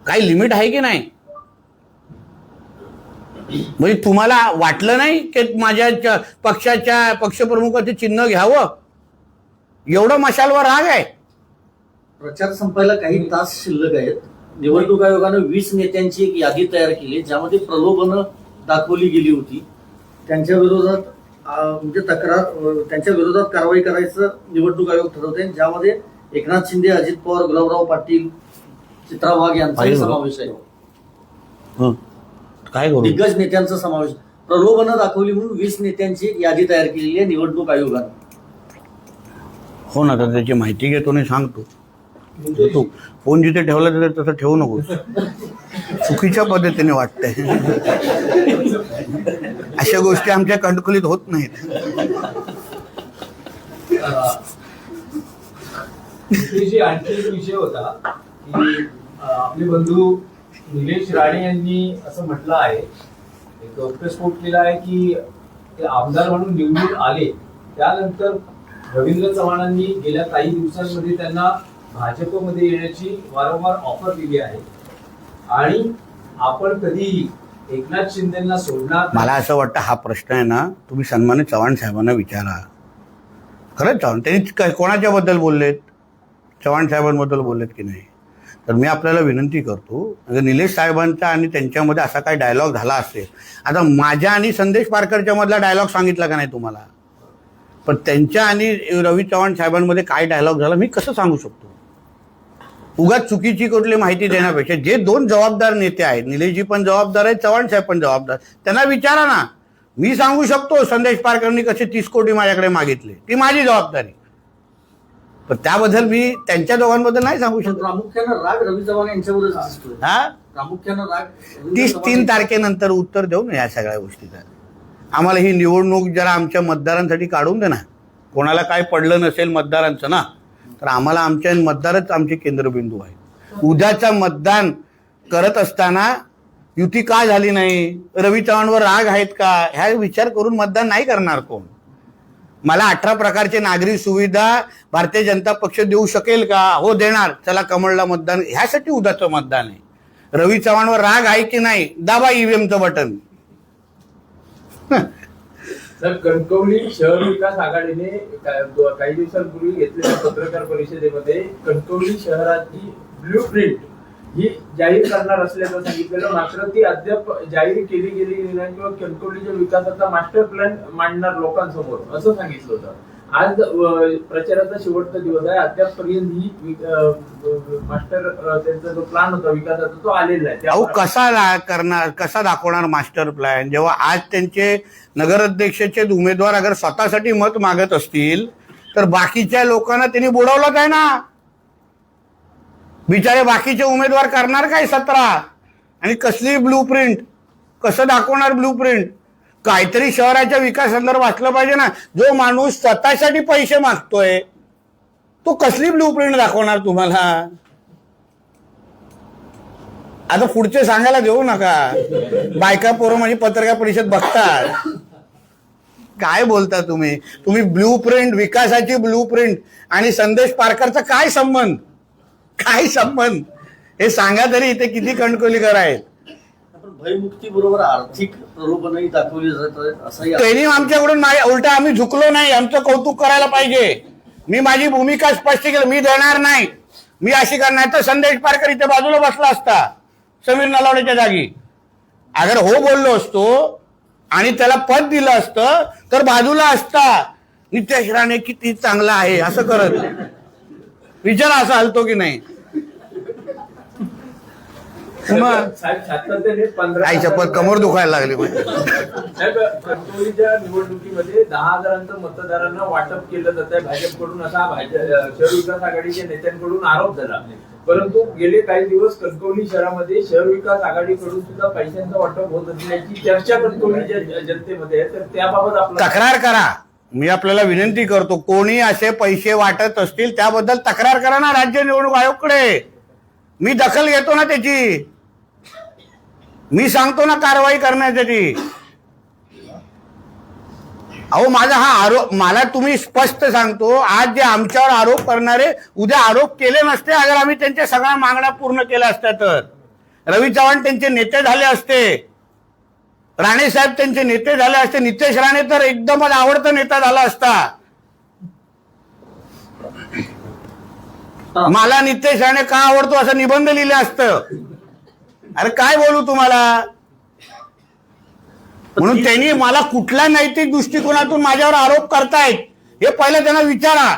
काही लिमिट आहे की नाही? म्हणजे तुम्हाला वाटलं नाही की माझ्या पक्षाच्या पक्षप्रमुखाचे चिन्ह घ्यावं? एवढं मशालवर राग आहे. प्रचार संपायला काही तास शिल्लक आहेत. निवडणूक आयोगानं 20 नेत्यांची एक यादी तयार केली ज्यामध्ये प्रलोभनं दाखवली गेली होती. त्यांच्या विरोधात म्हणजे त्यांच्या विरोधात कारवाई करायचं निवडणूक आयोग ठरवते, ज्यामध्ये एकनाथ शिंदे, अजित पवार, गुलाबराव पाटील, चित्रा वाघ यांचा समावेश आहे. काय करू? दिग्गज नेत्यांचा समावेश. प्रलोभनं दाखवली म्हणून 20 नेत्यांची एक यादी तयार केलेली आहे निवडणूक आयोगानं. हो ना, तर त्याची माहिती घेतो आणि सांगतो. तू फोन जिथे ठेवला तिथे तसं ठेवू नको, चुकीच्या पद्धतीने वाटतंय. अशा गोष्टी आमच्या कणकुलीत होत नाहीत. आणखी एक विषय होता की आपले बंधू निलेश राणे यांनी असं म्हटलं आहे, एक गौप्यस्फोट केला आहे की ते आमदार म्हणून निवडून आले त्यानंतर रवींद्र चव्हाणांनी गेल्या काही दिवसांमध्ये त्यांना भाजपमध्ये येण्याची वारंवार ऑफर दिली आहे आणि आपण कधीही एकनाथ शिंदेना सोडणार. मला असं वाटतं हा प्रश्न आहे ना तुम्ही सन्मानित चव्हाण साहेबांना विचारा. खरंच चव्हाण त्यांनी कोणाच्या बद्दल बोललेत? चव्हाण साहेबांबद्दल बोललेत की नाही? तर मी आपल्याला विनंती करतो, निलेश साहेबांचा आणि त्यांच्यामध्ये असा काही डायलॉग झाला असेल. आता माझ्या आणि संदेश पारकरच्या मधला डायलॉग सांगितला का नाही तुम्हाला? पण त्यांच्या आणि रवी चव्हाण साहेबांमध्ये काय डायलॉग झाला मी कसं सांगू शकतो? उगाच चुकीची कुठली माहिती देण्यापेक्षा जे 2 जबाबदार नेते आहेत, निलेशजी पण जबाबदार आहेत, चव्हाण साहेब पण जबाबदार, त्यांना विचारा ना. मी सांगू शकतो संदेश पारकरांनी कसे 30 कोटी माझ्याकडे मागितले, ती माझी जबाबदारी. पण त्याबद्दल मी त्यांच्या दोघांबद्दल नाही सांगू शकतो. प्रामुख्यानं राग रवी चव्हाण यांच्यावरच दिसतोय. प्रामुख्यानं राग 3 तारखेनंतर उत्तर देऊ ना या सगळ्या गोष्टीचा. आम्हाला ही निवडणूक जरा आमच्या मतदारांसाठी काढून दे ना. कोणाला काय पडलं नसेल मतदारांचं ना, तर आम्हाला आमच्या मतदारच आमचे केंद्रबिंदू आहे. उद्याचं मतदान करत असताना युती का झाली नाही, रवी चव्हाणवर राग आहेत का, ह्या विचार करून मतदान नाही करणार कोण. मला 18 प्रकारचे नागरी सुविधा भारतीय जनता पक्ष देऊ शकेल का? हो देणार, चला कमळला मतदान. ह्यासाठी उद्याचं मतदान आहे. रवी चव्हाणवर राग आहे की नाही, दाबा ईव्हीएमचं बटन. तर कणकवली शहर विकास आघाडीने काही दिवसांपूर्वी घेतलेल्या पत्रकार परिषदेमध्ये कणकवली शहराची ब्लूप्रिंट ही जाहीर करणार असल्याचं सांगितलेलं, मात्र ती अद्याप जाहीर केली गेली नाही किंवा कणकवलीच्या विकासाचा मास्टर प्लॅन मांडणार लोकांसमोर असं सांगितलं होतं. आज प्रचाराचा शेवटचा दिवस आहे, अद्यापपर्यंत ही मास्टर त्यांचा जो प्लॅन होता विकासाचा तो आलेला आहे. अहो कसा करणार, कसा दाखवणार मास्टर प्लॅन? जेव्हा आज त्यांचे नगराध्यक्षाचे उमेदवार अगर स्वतःसाठी मत मागत असतील तर बाकीच्या लोकांना त्यांनी बुडवलंच आहे ना. बिचारे बाकीचे उमेदवार करणार काय 17? आणि कसली ब्लूप्रिंट, कसं दाखवणार ब्लूप्रिंट? काहीतरी शहराच्या विकासासंदर्भात वाचलं पाहिजे ना. जो माणूस स्वतःसाठी पैसे मागतोय तो कसली ब्लूप्रिंट दाखवणार तुम्हाला? आता पुढचे सांगायला देऊ नका. बायका पोरं माझी पत्रकार परिषद बघतात. काय बोलता तुम्ही? तुम्ही ब्लूप्रिंट, विकासाची ब्लूप्रिंट आणि संदेश पारकरचा काय संबंध? काय संबंध हे सांगा तरी. इथे किती कणकोलीकर आहेत. पण भयमुक्ती बरोबर आर्थिक प्रलोभनही दाखवली जातात असंही त्यांनी आमच्याकडून उलट आम्ही झुकलो नाही. आमचं कौतुक करायला पाहिजे. मी माझी भूमिका स्पष्ट केली. मी देणार नाही, मी अशी करणार. तर संदेश पारकर इथे बाजूला बसला असता समीर नलावडेच्या जागी. अगर हो बोललो असतो आणि त्याला पद दिलं असतं तर बाजूला असता. नितेश राणे किती चांगला आहे असं करत विचार असा हलतो की नाही? मग साहेब सातत्याने 15 आई शपथ कमर दुखायला लागली म्हणजे. साहेब, कणकवलीच्या निवडणुकीमध्ये 10,000 मतदारांना वाटप केलं जात आहे भाजपकडून, असा शहर विकास आघाडीच्या नेत्यांकडून आरोप झाला. परंतु गेले काही दिवस कणकवली शहरामध्ये शहर विकास आघाडीकडून सुद्धा पैशांचं वाटप होत असल्याची चर्चा कणकवलीच्या जनतेमध्ये आहे. तर त्याबाबत आपण तक्रार करा. मी आपल्याला विनंती करतो, कोणी असे पैसे वाटत असतील त्याबद्दल तक्रार करा ना राज्य निवडणूक आयोगकडे. मी दखल घेतो ना त्याची. मी सांगतो ना कारवाई करण्यासाठी. अहो माझा हा आरोप, मला तुम्ही स्पष्ट सांगतो, आज जे आमच्यावर आरोप करणारे उद्या आरोप केले नसते अगर आम्ही त्यांच्या सगळ्या मागण्या पूर्ण केल्या असत्या तर. रवी चव्हाण त्यांचे नेते झाले असते, राणे साहेब त्यांचे नेते झाले असते, नितेश राणे तर एकदमच आवडता नेता झाला असता. मला नितेश राणे का आवडतो असं निबंध लिहिलं असतं. अरे काय बोलू तुम्हाला? म्हणून त्यांनी मला कुठल्या नैतिक दृष्टिकोनातून माझ्यावर आरोप करतायत हे पहिलं त्यांना विचारा.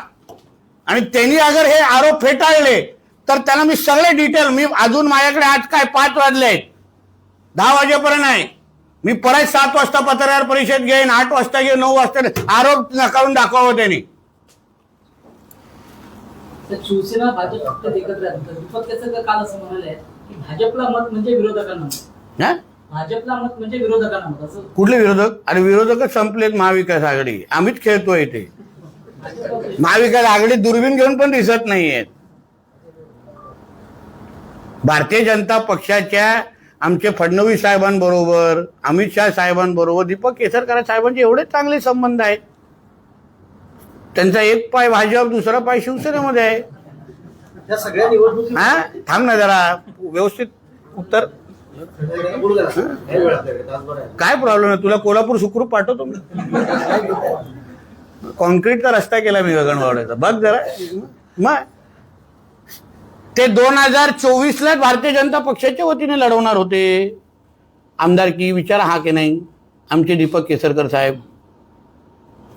आणि त्यांनी अगर हे आरोप फेटाळले तर त्यांना मी सगळे डिटेल, मी अजून माझ्याकडे आज काय 5 वाजले आहेत, 10 वाजेपर्यंत आहे. मी परत 7 वाजता पत्रकार परिषद घेईन, 8 वाजता घेईन, 9 वाजता आरोप नकारून दाखवावं त्यांनी. शिवसेना भाजप फक्त एकत्र आहे. दीपक केसरकर काल असं म्हणाले की भाजपला मत म्हणजे विरोधकांना मत. हा? भाजपला मत म्हणजे विरोधकांना मत असं. कुठले विरोधक? अरे विरोधकच संपलेत महाविकास आघाडी. आम्हीच खेळतोय इथे. महाविकास आघाडी दुर्बीण घेऊन पण दिसत नाहीयेत. भारतीय जनता पक्षाच्या आमचे फडणवीस साहेबांबरोबर, अमित शहा साहेबांबरोबर, दीपक केसरकर साहेबांचे एवढे चांगले संबंध आहेत. त्यांचा एक पाय भाजप, दुसरा पाय शिवसेनेमध्ये आहे. या सगळ्या निवडणुकी हा थांब ना जरा, व्यवस्थित उत्तर. काय प्रॉब्लेम आहे? तुला कोल्हापूर सुखरूप पाठवतो मी. कॉन्क्रीटचा रस्ता केला मी गगनबावड्याचा, बघ जरा. मग ते 2024ला भारतीय जनता पक्षाच्या वतीने लढवणार होते आमदारकी. विचारा हा की नाही आमचे दीपक केसरकर साहेब?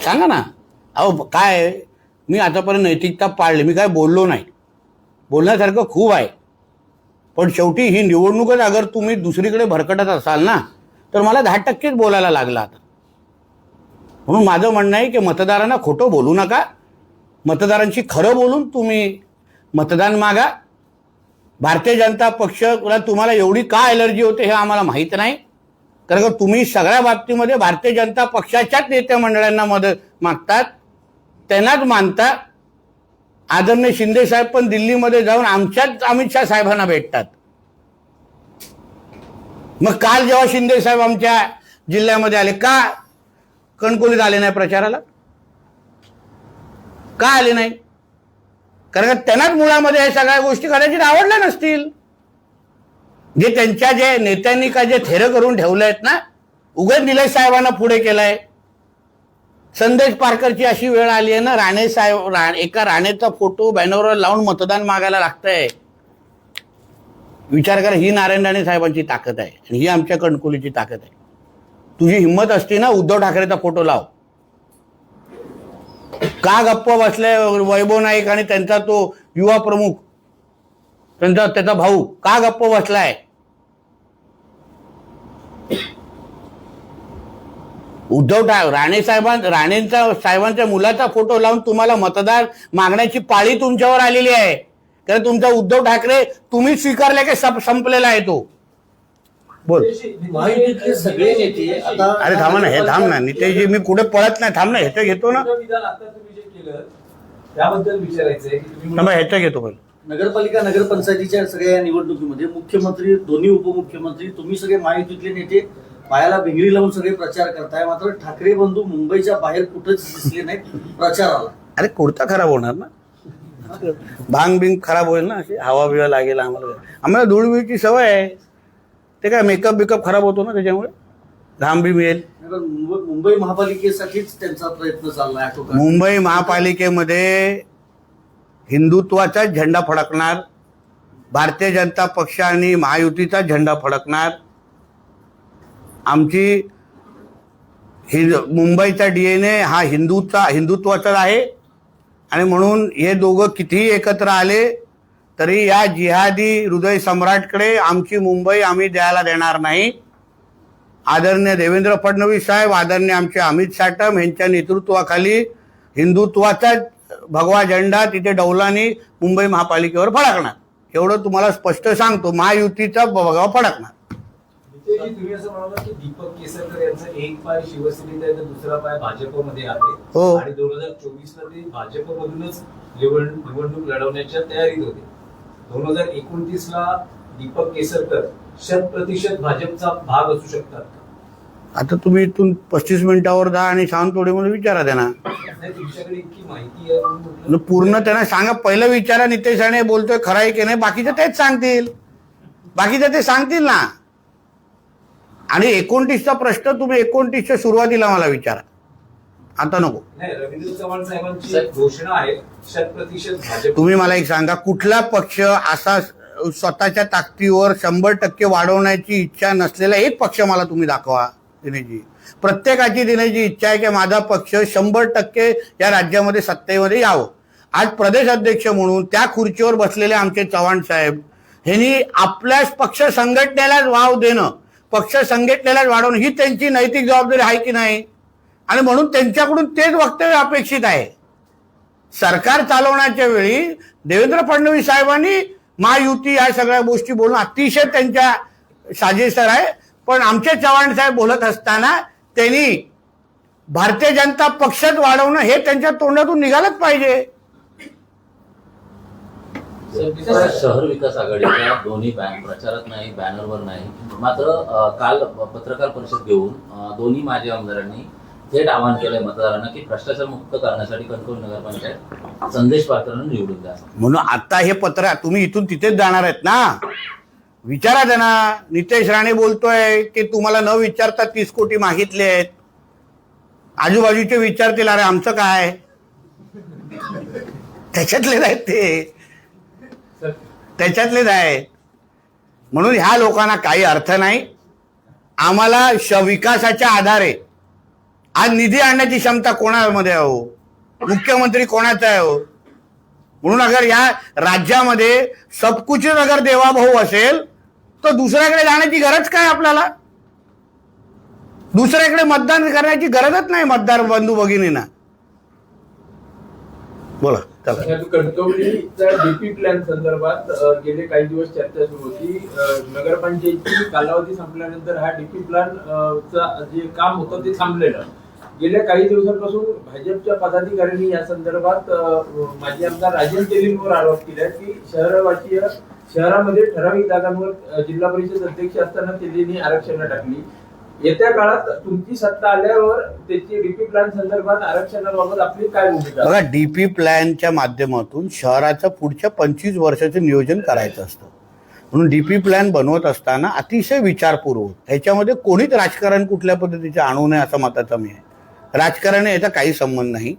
सांगा ना. अहो काय, मी आतापर्यंत नैतिकता पाळली, मी काय बोललो नाही. बोलण्यासारखं खूप आहे, पण शेवटी ही निवडणूकच अगर तुम्ही दुसरीकडे भरकटत असाल ना तर मला 10% बोलायला लागला आता. म्हणून माझं म्हणणं आहे की मतदारांना खोटं बोलू नका. मतदारांशी खरं बोलून तुम्ही मतदान मागा. भारतीय जनता पक्षाला तुम्हाला एवढी का ॲलर्जी होते हे आम्हाला माहीत नाही. कारण तुम्ही सगळ्या बाबतीमध्ये भारतीय जनता पक्षाच्याच नेत्या मंडळांना मदत मागतात, त्यांनाच मानता. आदरणीय शिंदे साहेब पण दिल्लीमध्ये जाऊन आमच्याच अमित शहा साहेबांना भेटतात. मग काल जेव्हा शिंदे साहेब आमच्या जिल्ह्यामध्ये आले, का कणकोलीत आले नाही प्रचाराला? का आले नाही? कारण त्यांनाच मुळामध्ये हे सगळ्या गोष्टी कदाचित आवडल्या नसतील. जे त्यांच्या जे नेत्यांनी का जे थेरं करून ठेवले आहेत ना, उगाच निलेश साहेबांना पुढे केलंय. संदेश पारकरची अशी वेळ आली आहे ना, राणे साहेब एका राणेचा फोटो बॅनरवर लावून मतदान मागायला लागतंय. विचार करा, ही नारायण राणे साहेबांची ताकद आहे आणि ही आमच्या कणकोलीची ताकद आहे. तुझी हिंमत असती ना, उद्धव ठाकरेचा फोटो लाव. का गप्प बसले वैभव नाईक आणि त्यांचा तो युवा प्रमुख, त्याचा भाऊ का गप्प बसलाय? उद्धव राणे साहेबांच्या मुलाचा फोटो लावून तुम्हाला मतदार मागण्याची पाळी तुमच्यावर आलेली आहे. कारण तुमचा उद्धव ठाकरे तुम्ही स्वीकारले की संपलेला आहे तो. बोल. महायुतीतले सगळे नेते आता अरे थांबा ना, हे थांब ना नितेशजी, मी पुढे पळत नाही, थांब ना, ह्याचं घेतो ना, तुमचं विधान आता तुम्ही जे केलं त्याबद्दल विचारायचंय की तुम्ही थांबा, ह्याचं घेतो पहिलं. नगरपालिका नगरपंचायतीच्या सगळ्या या निवडणुकीमध्ये मुख्यमंत्री, दोन्ही उपमुख्यमंत्री, तुम्ही सगळे महायुतीतले नेते पायाला भिंगरी लावून सगळे प्रचार करताय, मात्र ठाकरे बंधू मुंबईच्या बाहेर कुठंच दिसले नाहीत प्रचाराला. अरे कुर्ता खराब होणार ना, भांग बिंग खराब होईल ना, अशी हवा बिवा लागेल आम्हाला धूळविळची सवय आहे, ते काय मेकअप बिकअप खराब होतो ना त्याच्यामुळे, घाम बी मिळेल. मुंबई महापालिकेसाठीच त्यांचा प्रयत्न चाललाय आटोकाट. मुंबई महापालिकेमध्ये हिंदुत्वाचा झेंडा फडकणार, भारतीय जनता पक्ष आणि महायुतीचा झेंडा फडकणार. आमची मुंबईचा DNA हा हिंदुत्वाचा आहे आणि म्हणून हे दोघं कितीही एकत्र आले तरी या जिहादी हृदय सम्राटकडे आमची मुंबई आम्ही द्यायला देणार नाही. आदरणीय देवेंद्र फडणवीस साहेब, आदरणीय आमचे अमित साटम यांच्या नेतृत्वाखाली हिंदुत्वाचा भगवा झेंडा तिथे डौलानी मुंबई महापालिकेवर फडकणार, एवढं तुम्हाला स्पष्ट सांगतो. महायुतीचा भगवा फडकणार. नितेशजी, तुम्ही असं म्हणाला की दीपक केसरकर यांचा एक पाय शिवसेनेत आहे तर दुसरा पाय भाजपमध्ये आहे हो. आणि 2024ला ते भाजपमधूनच निवडणूक लढवण्याच्या तयारीत होते. 2029ला दीपक केसरकर 100% भाजपचा भाग असू शकतात का? आता तुम्ही इथून 35 मिनिटावर जा आणि सावंतवाडीमध्ये विचारा त्यांना, नाही, तुमच्याकडे इतकी माहिती आहे म्हणून म्हटलं. पूर्ण त्यांना सांगा. पहिलं विचारा नितेश राणे बोलतोय खरं आहे की नाही, बाकीचं तेच सांगतील, बाकीचं ते सांगतील ना. आणि 29चा प्रश्न तुम्ही 29च्या सुरुवातीला मला विचारा, आता नको. नाही, रवींद्र चव्हाण साहेबांची घोषणा आहे 100% भाजप. तुम्ही मला एक सांगा, कुठला पक्ष असा स्वतःच्या ताकदीवर 100% वाढवण्याची इच्छा नसलेला एक पक्ष मला तुम्ही दाखवा. दिनेशजी, प्रत्येकाची दिनेशची इच्छा आहे की माझा पक्ष 100% या राज्यामध्ये सत्तेमध्ये यावं. आज प्रदेश अध्यक्ष म्हणून त्या खुर्चीवर बसलेले आमचे चव्हाण साहेब यांनी आपल्या पक्ष संघटनेलाच वाव देणं, पक्ष संघटनेलाच वाढवणं ही त्यांची नैतिक जबाबदारी आहे की नाही, आणि म्हणून त्यांच्याकडून तेच वक्तव्य अपेक्षित आहे. सरकार चालवण्याच्या वेळी देवेंद्र फडणवीस साहेबांनी महायुती या सगळ्या गोष्टी बोलून अतिशय त्यांच्या साजेसर आहे, पण आमचे चव्हाण साहेब बोलत असताना त्यांनी भारतीय जनता पक्षात वाढवणं हे त्यांच्या तोंडातून निघालंच पाहिजे. शहर विकास आघाडीच्या दोन्ही प्रचारात नाही, बॅनरवर नाही, मात्र काल पत्रकार परिषद घेऊन दोन्ही माजी आमदारांनी थेट आवाहन केलंय मतदारांना की भ्रष्टाचार मुक्त करण्यासाठी कणकवली नगरपंचायत संदेश पात्रांना निवडून द्या. म्हणून आता हे पत्र तुम्ही इथून तिथेच जाणार आहेत ना, विचारा त्यांना. नितेश राणे बोलतोय की तुम्हाला न विचारता 30 कोटी मागितले आहेत. आजूबाजूचे विचारतील अरे आमचं काय, त्याच्यातलेच आहेत ते, त्याच्यातलेच आहेत. म्हणून ह्या लोकांना काही अर्थ नाही. आम्हाला विकासाच्या आधारे आज निधी आणण्याची क्षमता कोणामध्ये आहे हो, मुख्यमंत्री कोणाचा आहे हो. म्हणून अगर या राज्यामध्ये सबकुच अगर देवाभाऊ असेल तर दुसऱ्याकडे जाण्याची गरज काय आपल्याला, दुसऱ्याकडे मतदान करण्याची गरजच नाही मतदार बंधू भगिनींना. बोला चला. कणकवलीच्या डीपी प्लॅन संदर्भात गेले काही दिवस चर्चा सुरू होती. नगरपंचायतीची कालावधी संपल्यानंतर हा डीपी प्लॅन जे काम होतं ते थांबलेलं. गेल्या काही दिवसांपासून भाजपच्या पदाधिकाऱ्यांनी या संदर्भात माजी आमदार राजन तेलींवर आरोप केला की शहरामध्ये ठराविक जागांवर जिल्हा परिषद अध्यक्ष असताना तेलींनी आरक्षण टाकली. येत्या काळात तुमची सत्ता आल्यावर त्याची डीपी प्लॅन संदर्भात आरक्षणाबाबत आपली काय भूमिका? बघा, डीपी प्लॅनच्या माध्यमातून शहराचं पुढच्या 25 वर्षाचं नियोजन करायचं असतं. म्हणून डीपी प्लॅन बनवत असताना अतिशय विचारपूर्वक, ह्याच्यामध्ये कोणीच राजकारण कुठल्या पद्धतीचे आणू नये असं मताचा मी आहे. राजकारण याचा काही संबंध नाही.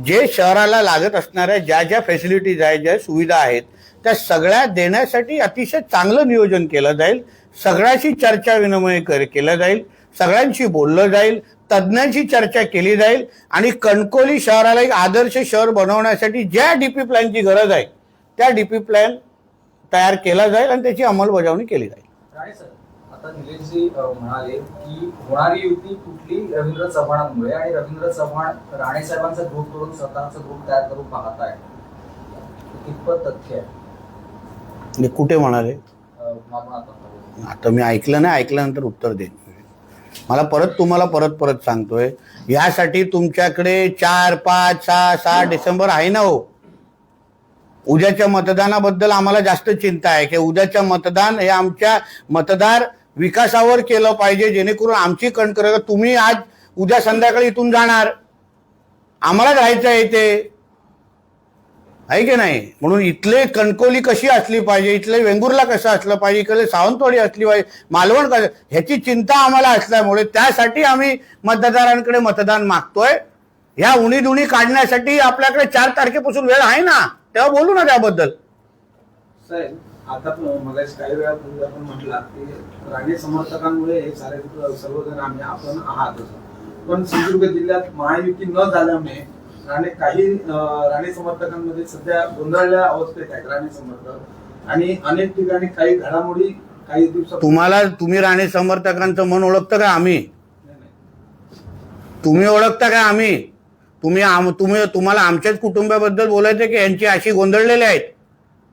जे शहराला लागत असणाऱ्या ज्या फॅसिलिटीज आहेत, ज्या सुविधा आहेत, त्या सगळ्या देण्यासाठी अतिशय चांगलं नियोजन केलं जाईल. सगळ्याशी चर्चा विनिमय केला जाईल, सगळ्यांशी बोललं जाईल, तज्ज्ञांशी चर्चा केली जाईल आणि कणकवली शहराला एक आदर्श शहर बनवण्यासाठी ज्या डीपी प्लॅनची गरज आहे त्या डीपी प्लॅन तयार केला जाईल आणि त्याची अंमलबजावणी केली जाईल. राणे सर, आता निलेशजी म्हणाले की होणारी युती कुठली रवींद्र चव्हाणांमुळे, आणि रवींद्र चव्हाण राणे साहेबांचा ग्रुप करून स्वतःचा ग्रुप तयार करून पाहत आहे. कितपत तथ्य आहे? कुठे म्हणाले? आपण आता आता मी ऐकलं नाही, ऐकल्यानंतर उत्तर देईन. मला तुम्हाला परत सांगतोय, यासाठी तुमच्याकडे 4, 5, 6, 7 डिसेंबर आहे ना हो. उद्याच्या मतदानाबद्दल आम्हाला जास्त चिंता आहे की उद्याचं मतदान हे आमच्या मतदार विकासावर केलं पाहिजे, जेणेकरून आमची कणकर. तुम्ही आज उद्या संध्याकाळी इथून जाणार, आम्हालाच राहायचं आहे इथे, आहे की नाही. म्हणून इथले कणकवली कशी असली पाहिजे, इथले वेंगुर्ला कसं असलं पाहिजे, इकडे सावंतवाडी असली पाहिजे, मालवण कसं, ह्याची चिंता आम्हाला असल्यामुळे त्यासाठी आम्ही मतदारांकडे मतदान मागतोय. ह्या उणीधुणी काढण्यासाठी आपल्याकडे 4 तारखेपासून वेळ आहे ना, तेव्हा बोलू ना त्याबद्दल. साहेब, आता मला काही वेळापूर्वी आपण म्हटलं की राणे समर्थकांमुळे हे सर्वजण आपण आहातच, पण सिंधुदुर्ग जिल्ह्यात महायुती न झाल्यामुळे राणे समर्थकांमध्ये सध्या गोंधळलेल्या अवस्थेत आहेत राणे समर्थक, आणि अनेक ठिकाणी काही घडामोडी काही दिवसात. तुम्ही राणे समर्थकांचं मन ओळखता का आम्ही? तुम्ही ओळखता का आम्ही? तुम्हाला आमच्याच कुटुंबाबद्दल बोलायचं की यांची अशी गोंधळलेले आहेत,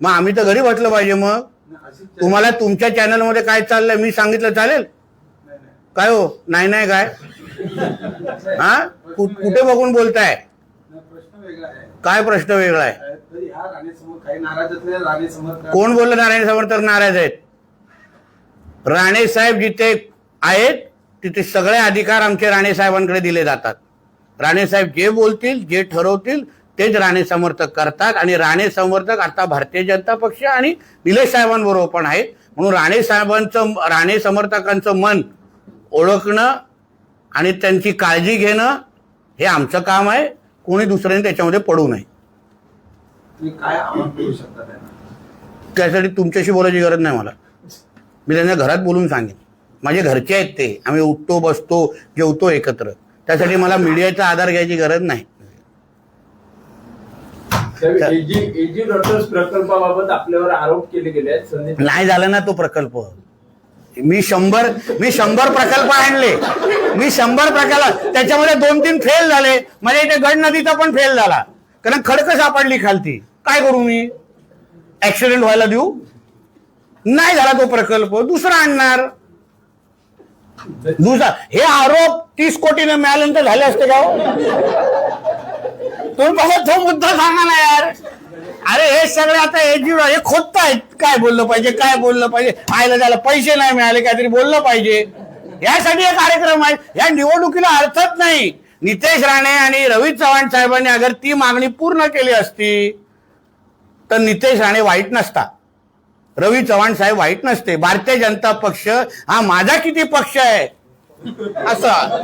मग आम्ही तर घरी बसलं पाहिजे. मग तुम्हाला तुमच्या चॅनलमध्ये काय चाललंय मी सांगितलं चालेल काय हो? नाही काय हा, कुठे बघून बोलताय? प्रश्न वेगळा आहे. काय प्रश्न वेगळा आहे? काही नाराज असलेले राणे समर्थक. कोण बोललं नारायण समर्थक नाराज आहेत? राणे साहेब जिथे आहेत तिथे सगळे अधिकार आमचे राणे साहेबांकडे दिले जातात. राणे साहेब जे बोलतील, जे ठरवतील तेच राणे समर्थक करतात. आणि राणे समर्थक आता भारतीय जनता पक्ष आणि निलेश साहेबांबरोबर पण आहेत. म्हणून राणे समर्थकांचं मन ओळखणं आणि त्यांची काळजी घेणं हे आमचं काम आहे. कोणी दुसऱ्याने त्याच्यामध्ये पडू नये. तुम्ही काय आवाहन करू शकता त्यांना? त्यासाठी तुमच्याशी बोलायची गरज नाही मला. मी त्यांना घरात बोलून सांगेन. माझे घरचे आहेत ते, आम्ही उठतो बसतो जेवतो एकत्र. त्यासाठी मला मीडियाचा आधार घ्यायची गरज नाही. एजी डॉक्टर्स प्रकल्पाबाबत आपल्यावर आरोप केले गेले आहेत. संदीप, नाही झाला ना तो प्रकल्प. मी 100 प्रकल्प आणले. मी 100 प्रकल्प, त्याच्यामध्ये 2-3 फेल झाले. माझ्या इथे गड नदीचा पण फेल झाला, कारण खडकं सापडली खालती. काय करू मी? ऍक्सिडेंट व्हायला देऊ? नाही झाला तो प्रकल्प, दुसरा आणणार. हे आरोप 30 कोटीने मिळाल्यानंतर झाले असते का हो? तुम्ही बघा तो मुद्दा सांगा ना यार. अरे हे सगळे आता हे खोदतायत. काय बोललं पाहिजे आयला त्याला पैसे नाही मिळाले, काहीतरी बोललं पाहिजे. यासाठी हे कार्यक्रम आहे. या निवडणुकीला अर्थच नाही. नितेश राणे आणि रवी चव्हाण साहेबांनी अगर ती मागणी पूर्ण केली असती तर नितेश राणे वाईट नसता, रवी चव्हाण साहेब वाईट नसते. भारतीय जनता पक्ष हा माझा किती पक्ष आहे असं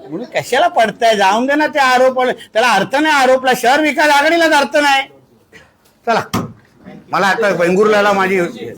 म्हणून कशाला पडताय? जाऊन दे ना ते आरोप, त्याला अर्थ नाही. आरोपला शहर विकास आघाडीलाच अर्थ नाही. चला, मला आता वेंगुर्ल्याला माझी